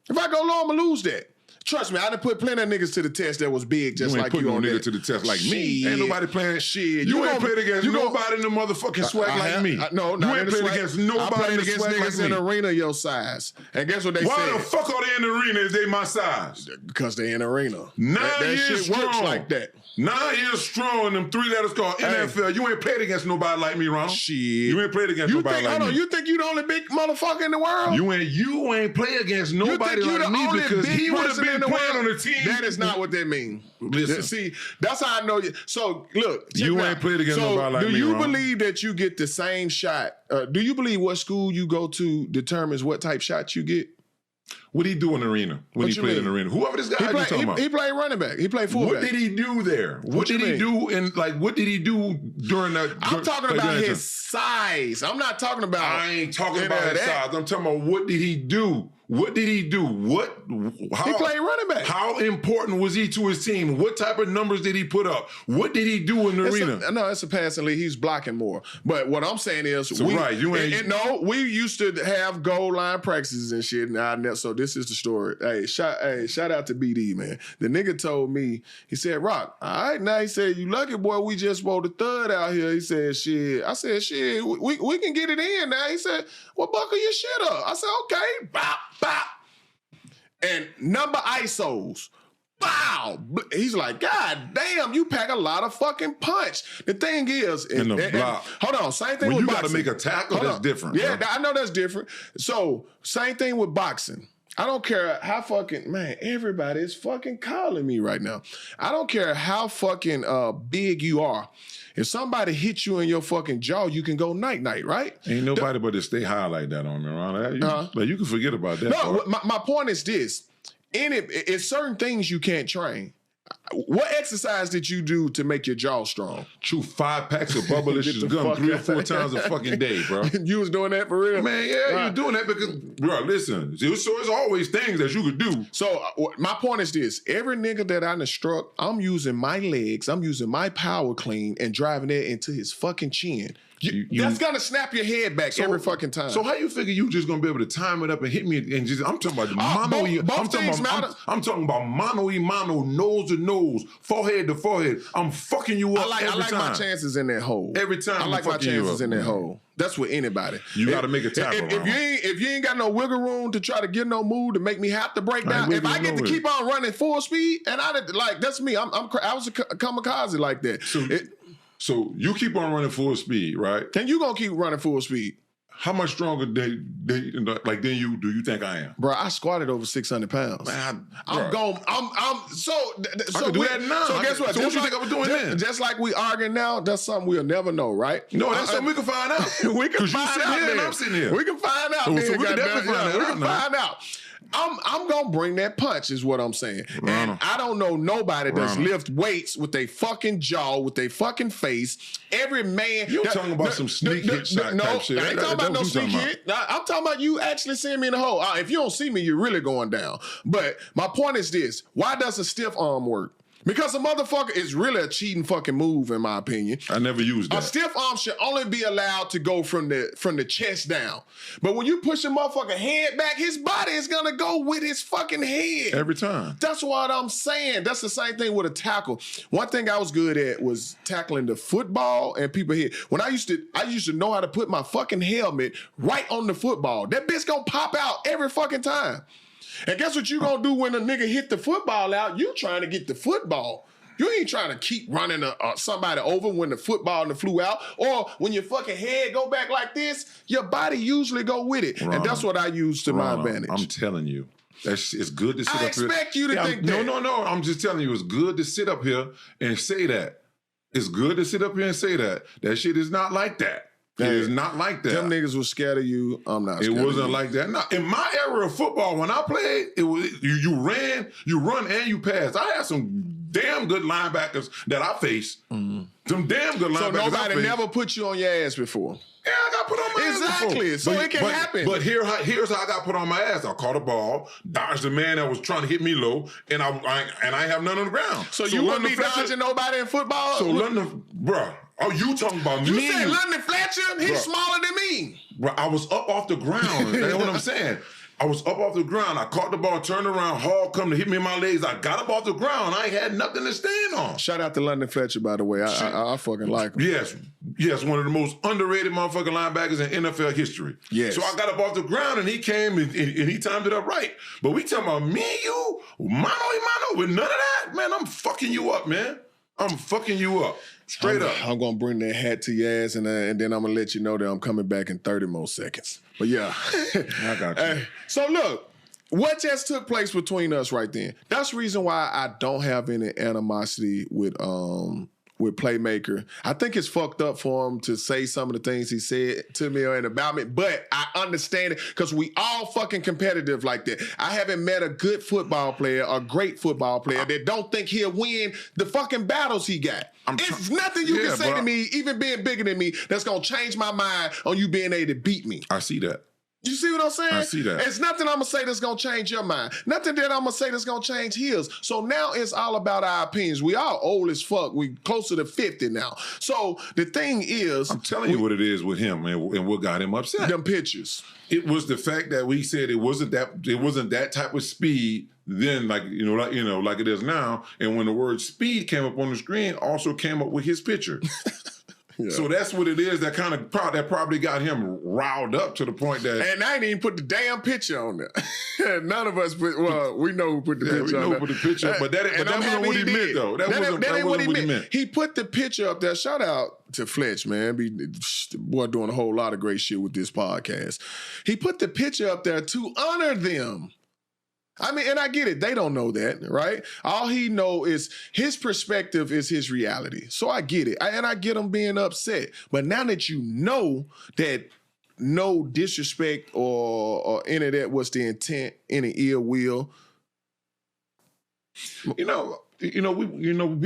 If I go low, I'm gonna lose that. Trust me, I done put plenty of niggas to the test that was big just like you. You ain't on put no that. nigga to the test like me. Ain't nobody playing shit. You ain't played against nobody in the motherfucking swag like me. No, you ain't played against nobody in the swag niggas like in me. the arena your size. And guess what they said? Why the fuck are they in the arena if they my size? Because they in the arena. 9 that years shit strong. Works like that. 9 years strong and them 3 letters called NFL. You ain't played against nobody like me, Ronald. Shit. You ain't played against nobody like me. You think you the only big motherfucker in the world? You ain't play against nobody like me because he would have been playing on the team. That is not what that means. Listen. See, that's how I know you. So, look. You ain't played against nobody like me, do you Ronald. believe that you get the same shot? Do you believe what school you go to determines what type shot you get? What did he do in the arena when he played in the arena? Whoever this guy you talking about. He played running back. He played fullback. What did he do there? What did he do what did he do during that? I'm talking about his size. I'm not talking about. I ain't talking about his size. I'm talking about what did he do? What did he do? How, he played running back. How important was he to his team? What type of numbers did he put up? What did he do in the arena? No, it's a passing league. He's blocking more. But what I'm saying is, we used to have goal line practices and shit. So this is the story. Hey, shout out to BD, man. The nigga told me, he said, Rock, all right, now he said, you lucky boy, we just rolled the third out here. He said, shit. I said, shit, we can get it in now. He said, well, buckle your shit up. I said, okay, bop, bop. And number ISOs. Wow. He's like, God damn, you pack a lot of fucking punch. The thing is, hold on, same thing with you boxing. Got to make a tackle, that's different. Yeah, bro. I know that's different. So, same thing with boxing. I don't care how fucking, man, everybody is fucking calling me right now. I don't care how fucking big you are. If somebody hits you in your fucking jaw, you can go night-night, right? Ain't nobody but to stay high like that on me, Ron. You can forget about that. No, my point is this. It's certain things you can't train. What exercise did you do to make your jaw strong? Chew 5 packs of bubblicious gum 3 or 4 times a fucking day, bro. You was doing that for real? Man, yeah, you was doing that because, bro, listen, so it's always things that you could do. So my point is this. Every nigga that I done struck, I'm using my legs, I'm using my power clean and driving that into his fucking chin. That's gonna snap your head back every fucking time. So how you figure you just gonna be able to time it up and hit me and just? I'm talking about the I'm talking about mano y mano, nose to nose, forehead to forehead. I'm fucking you up every time. I like my chances in that hole. Every time I like my chances in that hole. That's with anybody. You got to make a tackle. If you ain't got no wiggle room to try to get no move to make me have to break down, if I get to keep on running full speed, and that's me. I was a kamikaze like that. So you keep on running full speed, right? And you gonna keep running full speed. How much stronger than you do you think I am? Bro, I squatted over 600 pounds. Man, I'm going. So I can do that now. So guess what? So what you think I was doing then? Just like we arguing now, that's something we'll never know, right? No, that's something we can find out. We can find out. And I'm sitting here. We can find out. So we can definitely find out. We can find out. I'm gonna bring that punch, is what I'm saying. And I don't know nobody that's lift weights with their fucking jaw, with their fucking face. Every man. You're talking about some sneak hit shot type shit. I ain't talking about no sneak hit. I'm talking about you actually seeing me in the hole. If you don't see me, you're really going down. But my point is this: why does a stiff arm work? Because a motherfucker is really a cheating fucking move, in my opinion. I never used that. A stiff arm should only be allowed to go from the chest down. But when you push a motherfucker head back, his body is gonna go with his fucking head. Every time. That's what I'm saying. That's the same thing with a tackle. One thing I was good at was tackling the football and people hit. When I used to know how to put my fucking helmet right on the football. That bitch gonna pop out every fucking time. And guess what you gonna do when a nigga hit the football out? You trying to get the football. You ain't trying to keep running somebody over when the football flew out. Or when your fucking head go back like this, your body usually go with it. And that's what I use to my advantage. I'm telling you. It's good to sit up here. I expect you to think that. No. I'm just telling you, it's good to sit up here and say that. It's good to sit up here and say that. That shit is not like that. It is not like that. Them niggas was scared of you. I'm not scared. It wasn't like that. No, in my era of football, when I played, it was you run, and you pass. I had some damn good linebackers that I faced. Mm-hmm. Some damn good linebackers. So nobody never put you on your ass before. Yeah, I got put on my ass Exactly. before. So it can happen. But here's how I got put on my ass. I caught a ball, dodged the man that was trying to hit me low, and I have none on the ground. So you wouldn't be dodging nobody in football? So London, bruh. Oh, you talking about me? You said London Fletcher? He's smaller than me. Bro, I was up off the ground. That's what I'm saying. I was up off the ground. I caught the ball, turned around, Hall come to hit me in my legs. I got up off the ground. I ain't had nothing to stand on. Shout out to London Fletcher, by the way. I fucking like him. Yes, one of the most underrated motherfucking linebackers in NFL history. Yes. So I got up off the ground and he came and he timed it up right. But we talking about me, you, mano y mano, with none of that, man. I'm fucking you up, man. I'm fucking you up. Straight up. I'm going to bring that hat to your ass and then I'm going to let you know that I'm coming back in 30 more seconds. But yeah. I got you. So look, what just took place between us right then? That's the reason why I don't have any animosity with Playmaker. I think it's fucked up for him to say some of the things he said to me and about me, but I understand it because we all fucking competitive like that. I haven't met a good football player, a great football player that don't think he'll win the fucking battles he got. It's nothing you can say to me, even being bigger than me, that's going to change my mind on you being able to beat me. I see that. You see what I'm saying? I see that. It's nothing I'm going to say that's going to change your mind. Nothing that I'm going to say that's going to change his. So now it's all about our opinions. We all old as fuck. We closer to 50 now. So the thing is... I'm telling you what it is with him and what got him upset. Them pictures. It was the fact that we said it wasn't that type of speed then like it is now. And when the word speed came up on the screen, also came up with his picture. Yeah. So that's what it is that probably got him riled up to the point that... And I ain't even put the damn picture on there. None of us put... Well, we know who put the picture on there. Put the picture, but that wasn't what he meant, though. That wasn't what he meant. He put the picture up there. Shout out to Fletch, man. Boy doing a whole lot of great shit with this podcast. He put the picture up there to honor them. I mean, and I get it. They don't know that, right? All he know is his perspective is his reality. So I get it. And I get him being upset. But now that you know that no disrespect or any of that was the intent, any ill will. We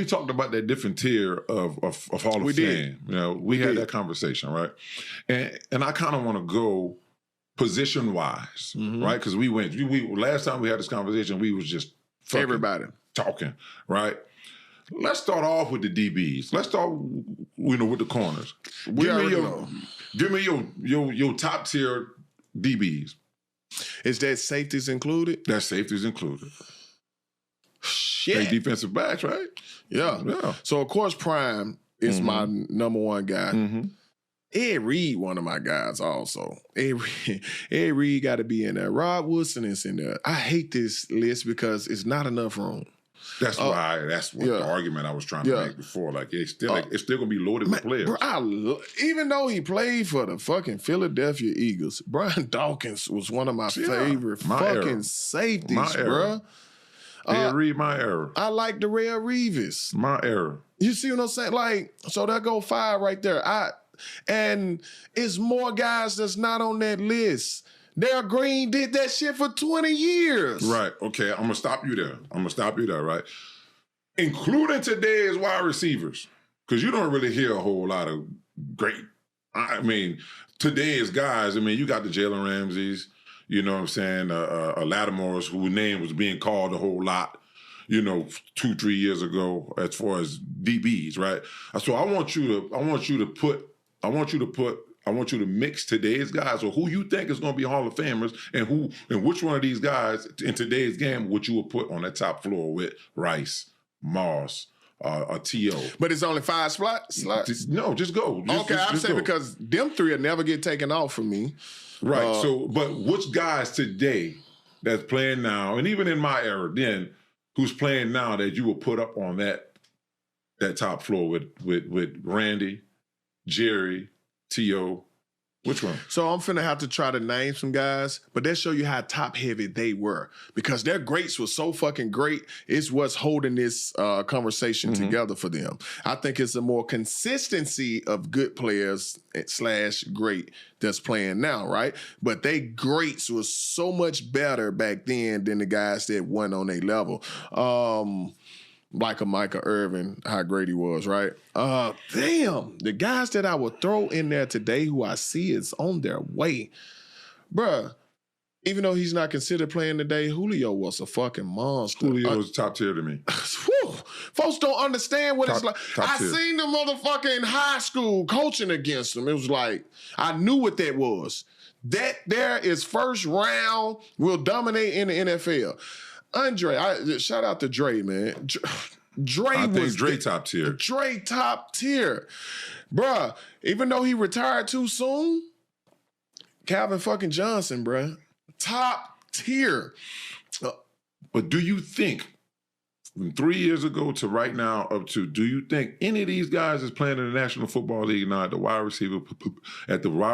talked about that different tier of Hall of Fame. We had that conversation, right? And I kind of want to go position-wise, right? Because we last time we had this conversation, we was just everybody talking, right? Let's start off with the DBs. Let's start, with the corners. Give me your top tier DBs. Is that safeties included? That safeties included. Shit. They defensive backs, right? Yeah. So of course Prime is my number one guy. Mm-hmm. Ed Reed, one of my guys also. Ed Reed got to be in there. Rod Woodson is in there. I hate this list because it's not enough room. That's why. That's what the argument I was trying to make before. Like it's still gonna be loaded with players. Bro, even though he played for the fucking Philadelphia Eagles, Brian Dawkins was one of my favorite fucking safeties, bro. Ed Reed, my era. I like Darrelle Revis. My era. You see what I'm saying? Like, so that go 5 right there. And it's more guys that's not on that list. Darryl Green did that shit for 20 years. Right. Okay. I'm going to stop you there. Right? Including today's wide receivers. Because you don't really hear a whole lot of great. I mean, today's guys, you got the Jalen Ramseys, you know what I'm saying? Lattimore's, whose name was being called a whole lot. 2-3 years ago as far as DBs, right? So I want you to mix today's guys, or who you think is going to be Hall of Famers, and which one of these guys in today's game would you would put on that top floor with Rice, Moss, T.O. But it's only 5 slots? No, just go. I'm saying because them 3 will never get taken off from me. Right. But which guys today that's playing now, and even in my era then, who's playing now that you will put up on that top floor with Randy, Jerry, T.O.? Which one? So I'm finna have to try to name some guys, but that show you how top heavy they were because their greats were so fucking great. It's what's holding this conversation together for them. I think it's a more consistency of good players / great that's playing now, right? But they greats was so much better back then than the guys that went on their level. Like a Micheal Irvin, how great he was, right? Damn, the guys that I would throw in there today who I see is on their way. Bruh, even though he's not considered playing today, Julio was a fucking monster. Julio was top tier to me. Folks don't understand what it's like. I seen the motherfucker in high school coaching against him. It was like, I knew what that was. That there is first round, will dominate in the NFL. Andre, shout out to Dre, man. Dre top tier. Dre top tier. Bruh, even though he retired too soon, Calvin fucking Johnson, bruh. Top tier. But do you think, from 3 years ago to right now up to, do you think any of these guys is playing in the National Football League now at the wide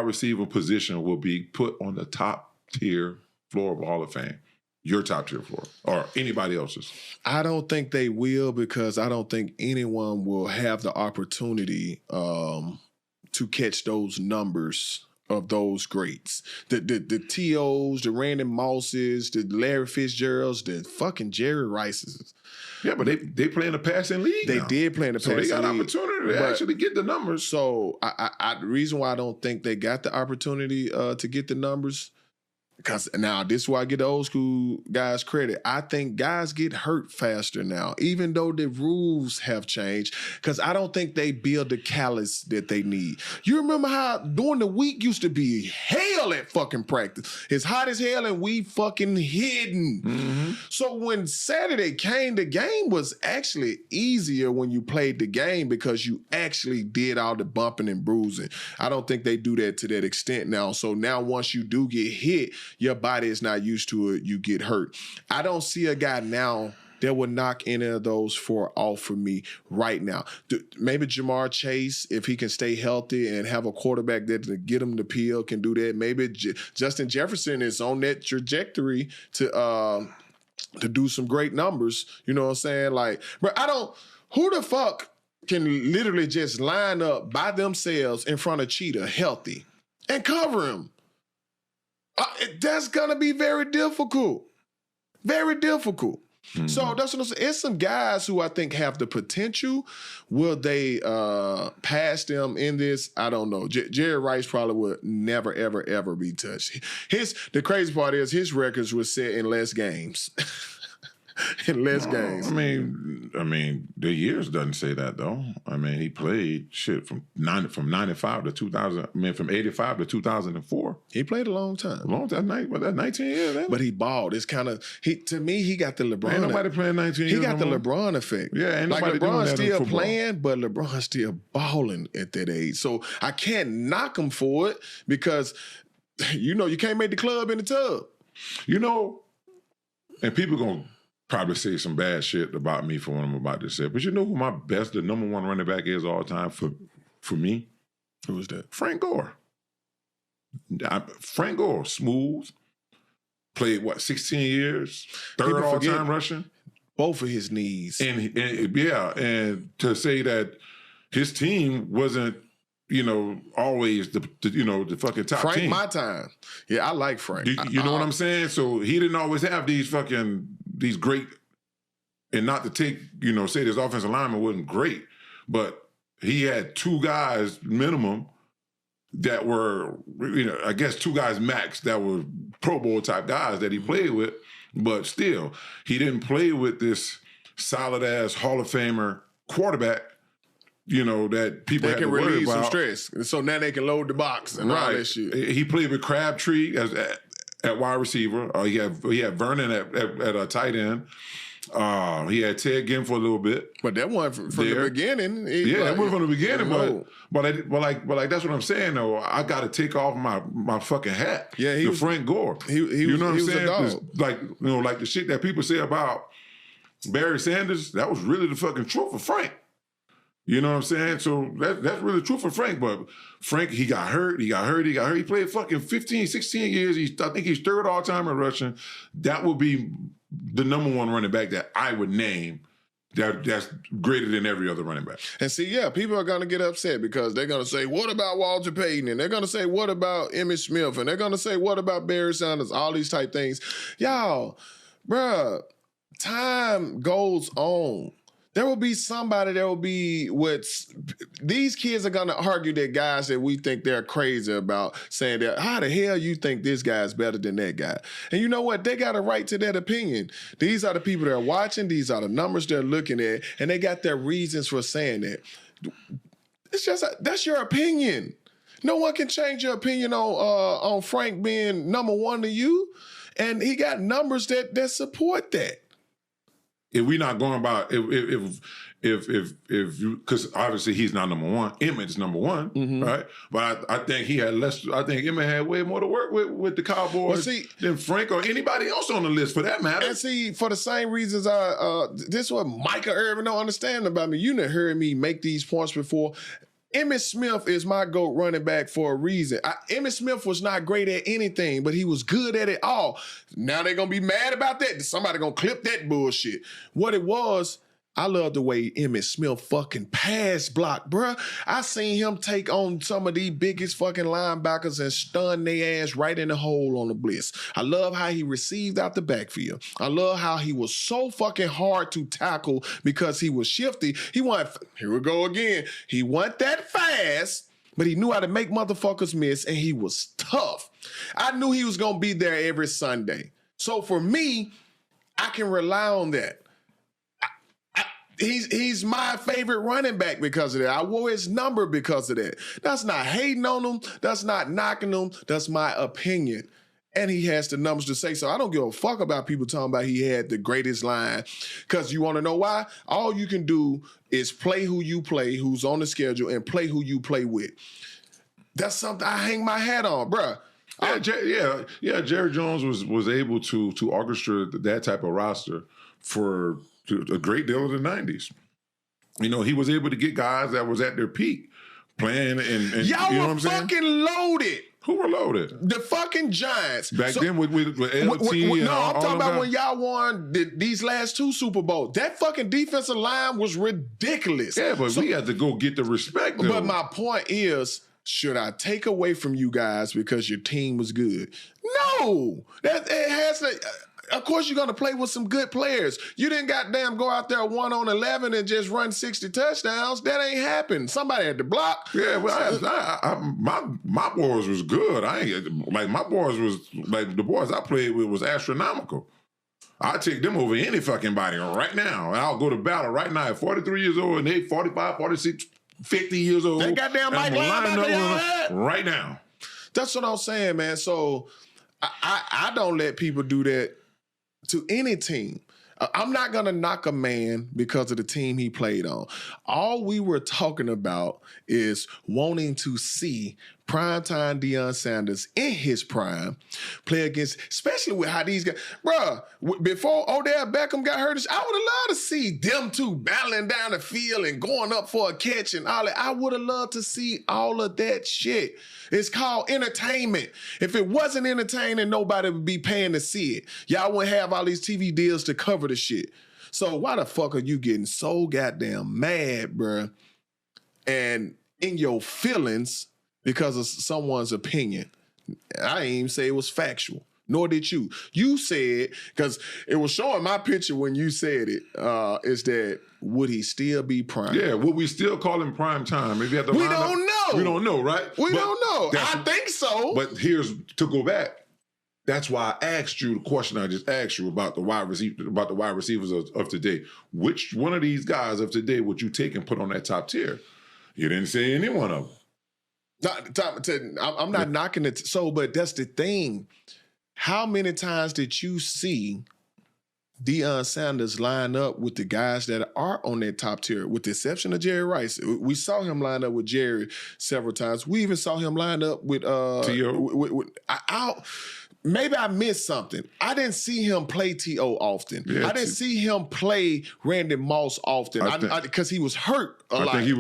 receiver position will be put on the top tier floor of Hall of Fame? Your top tier floor, or anybody else's? I don't think they will because I don't think anyone will have the opportunity to catch those numbers of those greats. The T.O.s, the Randy Mosses, the Larry Fitzgeralds, the fucking Jerry Rices. Yeah, but they play in the passing league They now. did play in the passing league. So they got opportunity to actually get the numbers. So the reason why I don't think they got the opportunity to get the numbers, because now this is why I get the old school guys credit. I think guys get hurt faster now, even though the rules have changed, because I don't think they build the callus that they need. You remember how during the week used to be hell at fucking practice. It's hot as hell and we fucking hidden. Mm-hmm. So when Saturday came, the game was actually easier when you played the game because you actually did all the bumping and bruising. I don't think they do that to that extent now. So now once you do get hit, your body is not used to it, you get hurt. I don't see a guy now that would knock any of those 4 off for me right now. Maybe Jamar Chase, if he can stay healthy and have a quarterback that to get him the peel, can do that. Maybe Justin Jefferson is on that trajectory to do some great numbers. You know what I'm saying? Like, but who the fuck can literally just line up by themselves in front of Cheetah healthy and cover him? That's going to be very difficult. Very difficult. Mm-hmm. So that's what I'm saying. It's some guys who I think have the potential. Will they pass them in this? I don't know. Jerry Rice probably would never, ever, ever be touched. The crazy part is his records were set in less games. In less games. I mean, the years doesn't say that though. I mean, he played from 95 to 2000. I mean, from 85 to 2004. He played a long time. That 19 years. But he balled. It's kind of to me. He got the LeBron. Ain't nobody playing 19 years. He got the LeBron effect. Yeah, ain't like nobody LeBron's still playing, but LeBron's still balling at that age. So I can't knock him for it because you can't make the club in the tub. And people gonna probably say some bad shit about me for what I'm about to say. But you know who the number 1 running back is all time for me? Who is that? Frank Gore. Frank Gore, smooth. Played, 16 years? Third all-time rushing? Both of his knees. And to say that his team wasn't, always the fucking top Frank, team. my time. Yeah, I like Frank. You know what I'm saying? So he didn't always have these great, and not to take, say this offensive lineman wasn't great, but he had 2 guys minimum that were, I guess 2 guys max that were Pro Bowl type guys that he played with, but still, he didn't play with this solid ass Hall of Famer quarterback, that people They had can to worry relieve some about. stress. So now they can load the box and all that shit. He played with Crabtree at wide receiver. He had Vernon at a tight end. He had Ted Ginn for a little bit. But that one from the beginning. That one from the beginning. But like that's what I'm saying though. I got to take off my fucking hat. Yeah, he was Frank Gore. He you know what I'm saying? Like the shit that people say about Barry Sanders. That was really the fucking truth for Frank. You know what I'm saying? So that's really true for Frank. But Frank, he got hurt. He played fucking 15, 16 years. I think he's third all time in rushing. That would be the number one running back that I would name that's greater than every other running back. And see, people are going to get upset because they're going to say, what about Walter Payton? And they're going to say, what about Emmitt Smith? And they're going to say, what about Barry Sanders? All these type things. Y'all, bruh, time goes on. There will be somebody that will be these kids are going to argue that guys that we think they're crazy about saying that, how the hell you think this guy's better than that guy? And you know what? They got a right to that opinion. These are the people that are watching. These are the numbers they're looking at, and they got their reasons for saying that. It's just, that's your opinion. No one can change your opinion on Frank being number one to you. And he got numbers that support that. If we're not going about if you, because obviously he's not number one, Emmitt's number one, right? But I think he had less. I think Emmitt had way more to work with the Cowboys than Frank or anybody else on the list for that matter. And see, for the same reasons, this is what Micheal Irvin don't understand about me. You done heard me make these points before. Emmitt Smith is my GOAT running back for a reason. Emmitt Smith was not great at anything, but he was good at it all. Now they're going to be mad about that. Somebody going to clip that bullshit. What it was, I love the way Emmitt Smith fucking pass block, bruh. I seen him take on some of the biggest fucking linebackers and stun their ass right in the hole on the blitz. I love how he received out the backfield. I love how he was so fucking hard to tackle because he was shifty. Here we go again. He wasn't that fast, but he knew how to make motherfuckers miss, and he was tough. I knew he was going to be there every Sunday. So for me, I can rely on that. He's my favorite running back because of that. I wore his number because of that. That's not hating on him. That's not knocking him. That's my opinion. And he has the numbers to say so. I don't give a fuck about people talking about he had the greatest line. Because you want to know why? All you can do is play who you play, who's on the schedule, and play who you play with. That's something I hang my hat on, bruh. Jerry Jones was able to orchestrate that type of roster for a great deal of the 90s. He was able to get guys that was at their peak playing and y'all you know were what I'm saying? fucking loaded. Who were loaded? The fucking Giants. Back then with LT and I'm talking about guys? when y'all won these last two Super Bowls. That fucking defensive line was ridiculous. Yeah, but we had to go get the respect, though. But my point is, should I take away from you guys because your team was good? No. It has to... Of course, you're going to play with some good players. You didn't goddamn go out there 1-on-11 and just run 60 touchdowns. That ain't happened. Somebody had to block. Yeah, well, my boys was good. My boys was like the boys I played with was astronomical. I take them over any fucking body right now. And I'll go to battle right now at 43 years old and they 45, 46, 50 years old. They goddamn Mike linebacker right now. That's what I'm saying, man. So I don't let people do that to any team. I'm not going to knock a man because of the team he played on. All we were talking about is wanting to see primetime Deion Sanders in his prime play against, especially with how these guys, bruh, before Odell Beckham got hurt, I would have loved to see them two battling down the field and going up for a catch and all that. I would have loved to see all of that shit. It's called entertainment. If it wasn't entertaining, nobody would be paying to see it. Y'all wouldn't have all these TV deals to cover the shit. So why the fuck are you getting so goddamn mad, bruh, and in your feelings because of someone's opinion? I didn't even say it was factual, nor did you. You said, because it was showing my picture when you said it, is that would he still be prime? Yeah, would we still call him prime time? If you have to we don't know. We don't know, right? We don't know. I think so. But here's to go back. That's why I asked you the question I just asked you about the wide receivers of today. Which one of these guys of today would you take and put on that top tier? You didn't say any one of them. I'm not knocking it. So, but that's the thing. How many times did you see Deion Sanders line up with the guys that are on that top tier, with the exception of Jerry Rice? We saw him line up with Jerry several times. We even saw him line up with maybe I missed something. I didn't see him play T.O. often. Yeah, I didn't see him play Randy Moss often because he was hurt a lot. I think he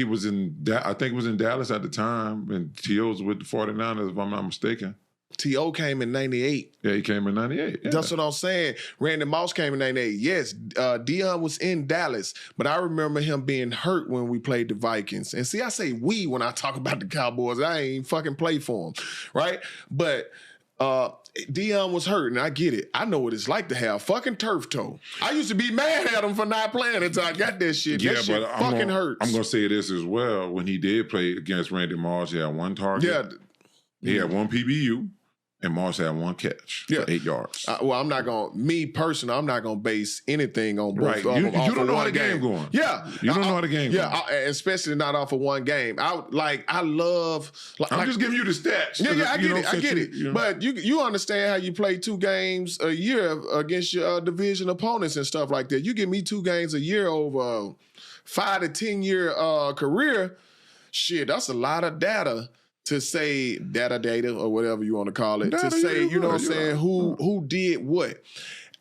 was in Dallas at the time, and T.O. was with the 49ers, if I'm not mistaken. T.O. came in 98. Yeah, he came in 98. Yeah. That's what I'm saying. Randy Moss came in 98. Yes, Deion was in Dallas, but I remember him being hurt when we played the Vikings. And see, I say we when I talk about the Cowboys. I ain't fucking play for them, right? But Deion was hurt, and I get it. I know what it's like to have fucking turf toe. I used to be mad at him for not playing until I got that shit. Yeah, that shit but fucking hurts. I'm going to say this as well. When he did play against Randy Moss, he had one target. Yeah. He had one PBU. And Moss had one catch for 8 yards. Well, I'm not going to base anything on both. Right. You don't know how the game going. Yeah. You don't know how the game going. Yeah, especially not off of one game. I'm just giving you the stats. Yeah, I get it. But you understand how you play 2 games a year against your division opponents and stuff like that. You give me 2 games a year over a 5 to 10 year career, shit, that's a lot of data. To say data or whatever you want to call it, to say, you know what I'm saying, who did what.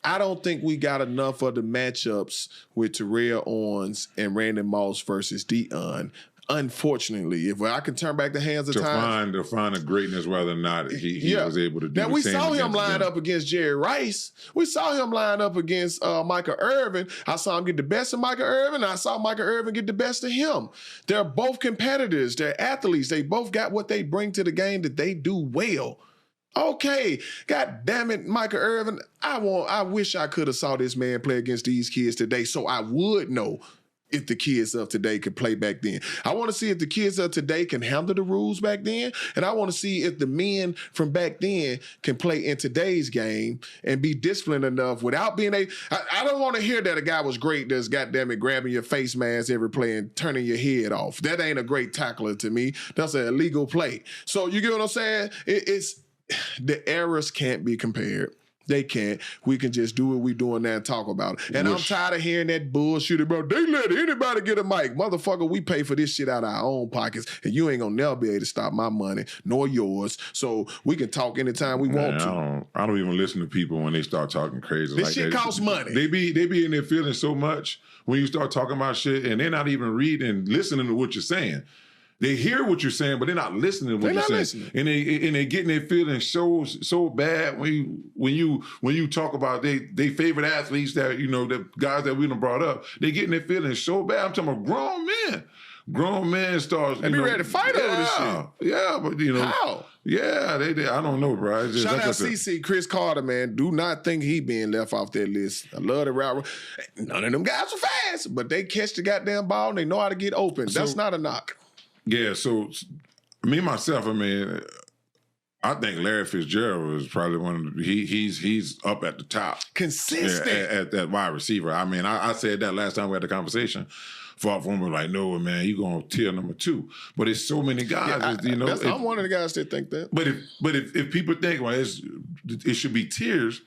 I don't think we got enough of the matchups with Terrell Owens and Randy Moss versus Deion. Unfortunately, if I can turn back the hands of time to find the greatness, whether or not he was able to do. Now we saw him line up against Jerry Rice. We saw him line up against Micheal Irvin. I saw him get the best of Micheal Irvin. I saw Micheal Irvin get the best of him. They're both competitors. They're athletes. They both got what they bring to the game that they do well. Okay, God damn it, Micheal Irvin. I wish I could have saw this man play against these kids today, so I would know if the kids of today could play back then. I want to see if the kids of today can handle the rules back then, and I want to see if the men from back then can play in today's game and be disciplined enough without being I don't want to hear that a guy was great that's goddamn it grabbing your face mask every play and turning your head off. That ain't a great tackler to me. That's an illegal play. So you get what I'm saying? It's the errors can't be compared. They can't. We can just do what we doing now and talk about it. And I'm tired of hearing that bullshit about they let anybody get a mic. Motherfucker, we pay for this shit out of our own pockets, and you ain't gonna never be able to stop my money, nor yours. So we can talk anytime we want to. I don't even listen to people when they start talking crazy. This shit costs money. They be in their feelings so much when you start talking about shit, and they're not even reading, listening to what you're saying. They hear what you're saying, but they're not listening to what you're saying. Listening. And they getting their feelings so bad when you talk about they favorite athletes that the guys that we done brought up. They getting their feelings so bad. I'm talking about grown men. Grown men starts. They be ready to fight over this shit. Yeah, but how? Yeah, they. I don't know, bro. Shout out CC, Chris Carter, man. Do not think he being left off that list. I love the route. None of them guys are fast, but they catch the goddamn ball and they know how to get open. That's not a knock. Yeah, so me myself, I think Larry Fitzgerald is probably one of he's up at the top. Consistent. At that wide receiver. I said that last time we had the conversation. Fought for him, was like, no, man, you going to tier number 2. But it's so many guys, I'm one of the guys that think that. But if people think, well, it should be tiers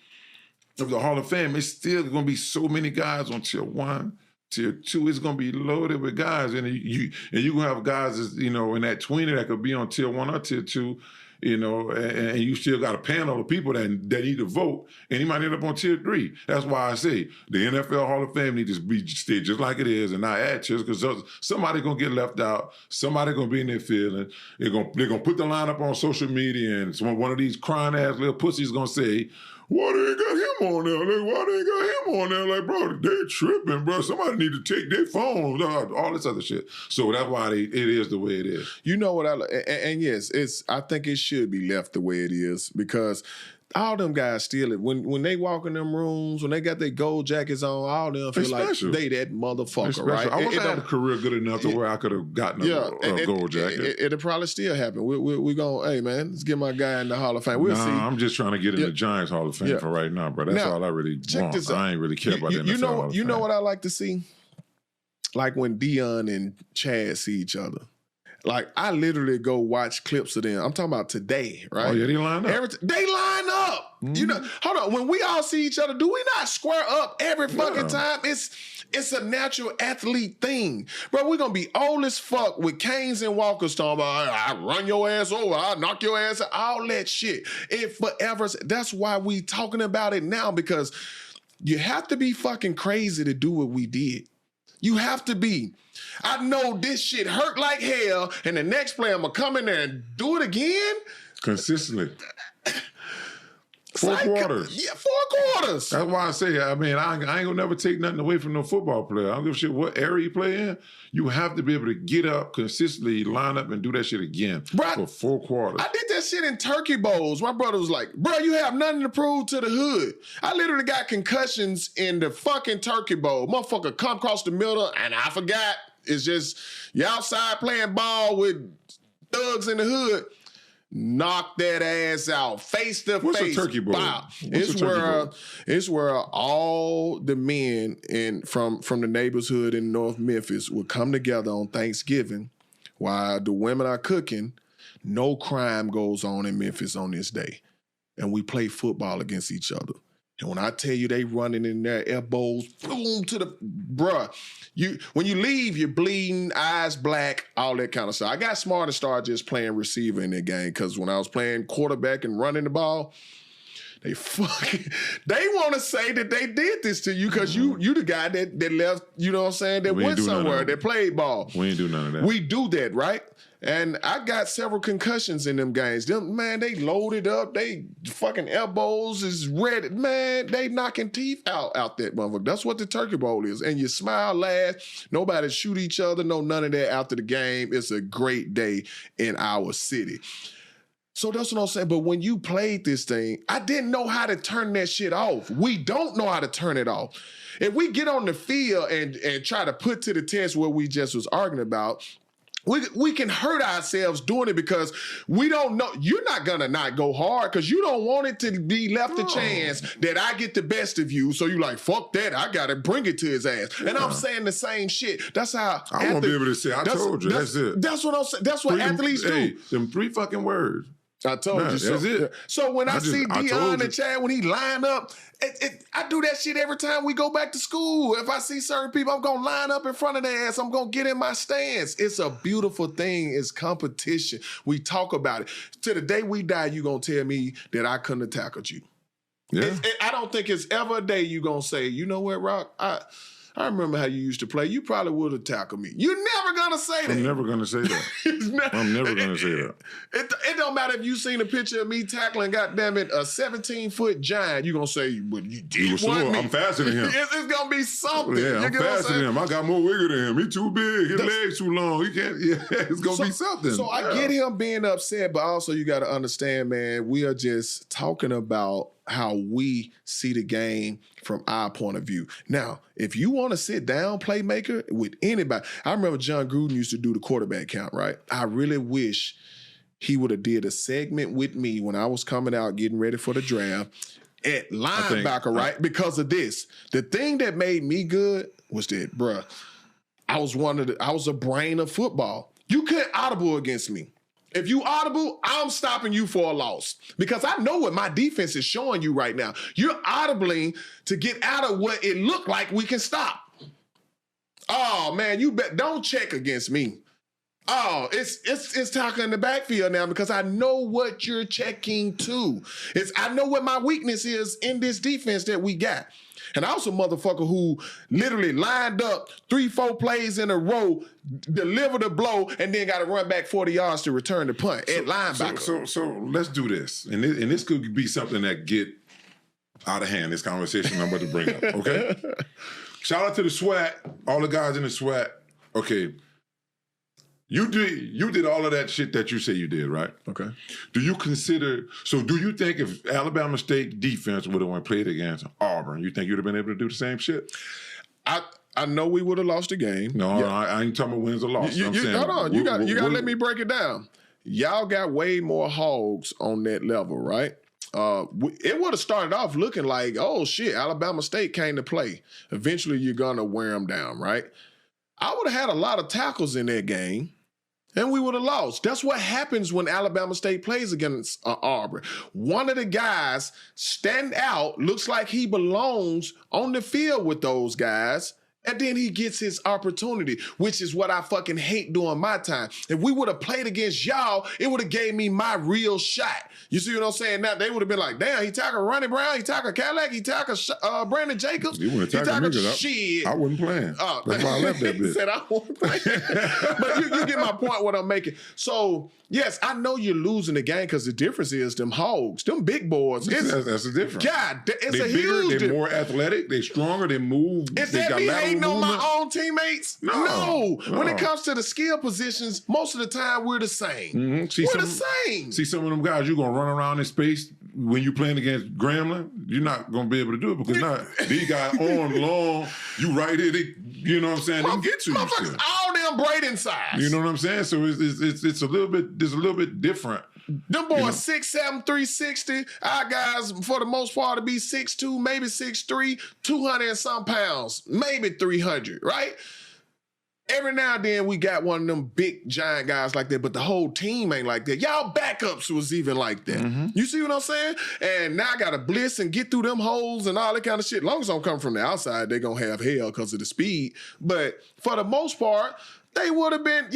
of the Hall of Fame, it's still going to be so many guys on tier 1. Tier 2 is going to be loaded with guys, and you going to have guys, in that tweener that could be on tier 1 or tier 2, and you still got a panel of people that need to vote, and he might end up on tier 3. That's why I say the NFL Hall of Fame needs to stay just like it is and not add tiers, because somebody's going to get left out. Somebody's going to be in their feelings. They're going to put the lineup on social media, and one of these crying ass little pussies going to say, why they ain't got him on there? Why they ain't got him on there? Like, bro, they tripping, bro. Somebody need to take their phones, all this other shit. So that's why it is the way it is. You know what and yes, I think it should be left the way it is, because all them guys steal it. When they walk in them rooms, when they got their gold jackets on, all them feel like they that motherfucker, right? I wish I had a career good enough to where I could have gotten a gold jacket. It'll probably still happen. We going, hey man, let's get my guy in the Hall of Fame. We'll see. I'm just trying to get in the Giants Hall of Fame for right now, bro. That's all I really want. I ain't really care about the NFL Hall of Fame. You know what I like to see? Like when Dion and Chad see each other. Like, I literally go watch clips of them. I'm talking about today, right? Oh, yeah, they line up. They line up. Mm-hmm. You know, hold on. When we all see each other, do we not square up every fucking time? It's a natural athlete thing. Bro, we're going to be old as fuck with canes and walkers talking about, I run your ass over, I knock your ass out, all that shit. It forever. That's why we talking about it now, because you have to be fucking crazy to do what we did. You have to be. I know this shit hurt like hell, and the next play I'm going to come in there and do it again? Consistently. 4 quarters. Yeah, 4 quarters. That's why I say, I mean, I ain't going to never take nothing away from no football player. I don't give a shit what area you play in. You have to be able to get up, consistently line up, and do that shit again for 4 quarters. I did that shit in turkey bowls. My brother was like, bro, you have nothing to prove to the hood. I literally got concussions in the fucking turkey bowl. Motherfucker come across the middle, and I forgot. It's just, you outside playing ball with thugs in the hood. Knock that ass out, face to face. What's a turkey bowl? It's where all the men from the neighborhood in North Memphis would come together on Thanksgiving while the women are cooking. No crime goes on in Memphis on this day, and we play football against each other. And when I tell you they running in their elbows, boom to the bruh. When you leave, you're bleeding, eyes black, all that kind of stuff. I got smart and started just playing receiver in that game, because when I was playing quarterback and running the ball, they want to say that they did this to you because you the guy that left, you know what I'm saying, that went somewhere, that played ball. We ain't do none of that. We do that, right? And I got several concussions in them games. Man, they loaded up. They fucking elbows is red. Man, they knocking teeth out that motherfucker. That's what the turkey bowl is. And you smile, laugh. Nobody shoot each other. No, none of that after the game. It's a great day in our city. So that's what I'm saying. But when you played this thing, I didn't know how to turn that shit off. We don't know how to turn it off. If we get on the field and try to put to the test what we just was arguing about, we can hurt ourselves doing it because we don't know. You're not going to not go hard because you don't want it to be left a chance that I get the best of you. So you're like, fuck that. I got to bring it to his ass. Yeah. And I'm saying the same shit. That's how I won't be able to say, I told you. That's it. That's what I'm saying. That's what athletes do. Them 3 fucking words. I told you so. That's it. So when I see Dion and Chad, when he line up, I do that shit every time we go back to school. If I see certain people, I'm going to line up in front of their ass. I'm going to get in my stance. It's a beautiful thing. It's competition. We talk about it. To the day we die, you going to tell me that I couldn't have tackled you. Yeah. I don't think it's ever a day you going to say, you know what, Rock? I remember how you used to play. You probably would have tackled me. You're never going to say that. I'm never going to say that. I'm never going to say that. It don't matter if you seen a picture of me tackling, goddammit, a 17-foot giant. You're going to say, well, you did want me. I'm faster than him. It's going to be something. Yeah, I'm faster than him. I got more wiggle than him. He too big. His legs too long. He can't. Yeah, it's going to be something. So I get him being upset, but also you got to understand, man, we are just talking about how we see the game from our point of view. Now, if you want to sit down, playmaker, with anybody, I remember John Gruden used to do the quarterback count, right? I really wish he would have did a segment with me when I was coming out getting ready for the draft at linebacker, right? Because of this. The thing that made me good was that, bruh, I was a brain of football. You couldn't audible against me. If you audible, I'm stopping you for a loss because I know what my defense is showing you right now. You're audibling to get out of what it looked like we can stop. Oh man, don't check against me. Oh, it's talking in the backfield now because I know what you're checking to. I know what my weakness is in this defense that we got. And I was a motherfucker who literally lined up 3-4 plays in a row, delivered a blow, and then got to run back 40 yards to return the punt at linebacker. So let's do this. And this could be something that get out of hand, this conversation I'm about to bring up, okay? Shout out to the SWAT, all the guys in the SWAT. Okay. You did all of that shit that you say you did, right? Okay. Do you think if Alabama State defense would have played against Auburn, you think you'd have been able to do the same shit? I know we would have lost the game. No, yeah. I ain't talking about wins or losses. Hold on. You got to let me break it down. Y'all got way more hogs on that level, right? It would have started off looking like, oh shit, Alabama State came to play. Eventually, you're gonna wear them down, right? I would have had a lot of tackles in that game, and we would have lost. That's what happens when Alabama State plays against Auburn. One of the guys stand out, looks like he belongs on the field with those guys. And then he gets his opportunity, which is what I fucking hate during my time. If we would have played against y'all, it would have gave me my real shot. You see what I'm saying? Now, they would have been like, damn, he tackled Ronnie Brown, he tackled Cadillac, he tackled Brandon Jacobs. He wouldn't have tackled me because I wasn't playing. That's why I left that bitch. He said I wasn't playing. But you get my point what I'm making. So, yes, I know you're losing the game because the difference is them hogs, them big boys. That's the difference. God, it's they're a bigger, huge difference. They're more athletic, they're stronger, they move. Is they that got me lateral hating on movement. my own teammates? No. When it comes to the skill positions, most of the time we're the same. Mm-hmm. We're the same. See some of them guys, you're going to run around in space when you're playing against Grambling, you're not going to be able to do it because now these guys arms long, you right here, you know what I'm saying? They can get to you. Motherfuckers all them Braden size. You know what I'm saying? So it's a little bit different. Them boys 6'7", 360. Our guys, for the most part, to be 6'2", maybe 6'3", 200 and some pounds, maybe 300, right? Every now and then we got one of them big giant guys like that, but the whole team ain't like that. Y'all backups was even like that. Mm-hmm. You see what I'm saying? And now I got to blitz and get through them holes and all that kind of shit. As long as I'm coming from the outside, they're going to have hell because of the speed. But for the most part, they would have been,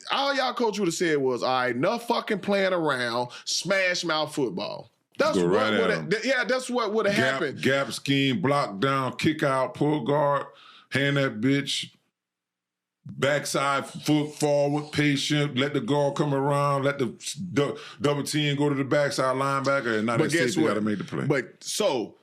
all y'all coach would have said was, all right, enough fucking playing around, smash mouth football. That's what would have happened. Gap scheme, block down, kick out, pull guard, hand that bitch, backside foot forward, patient, let the guard come around, let the double team go to the backside linebacker, and now that safety got to make the play. But so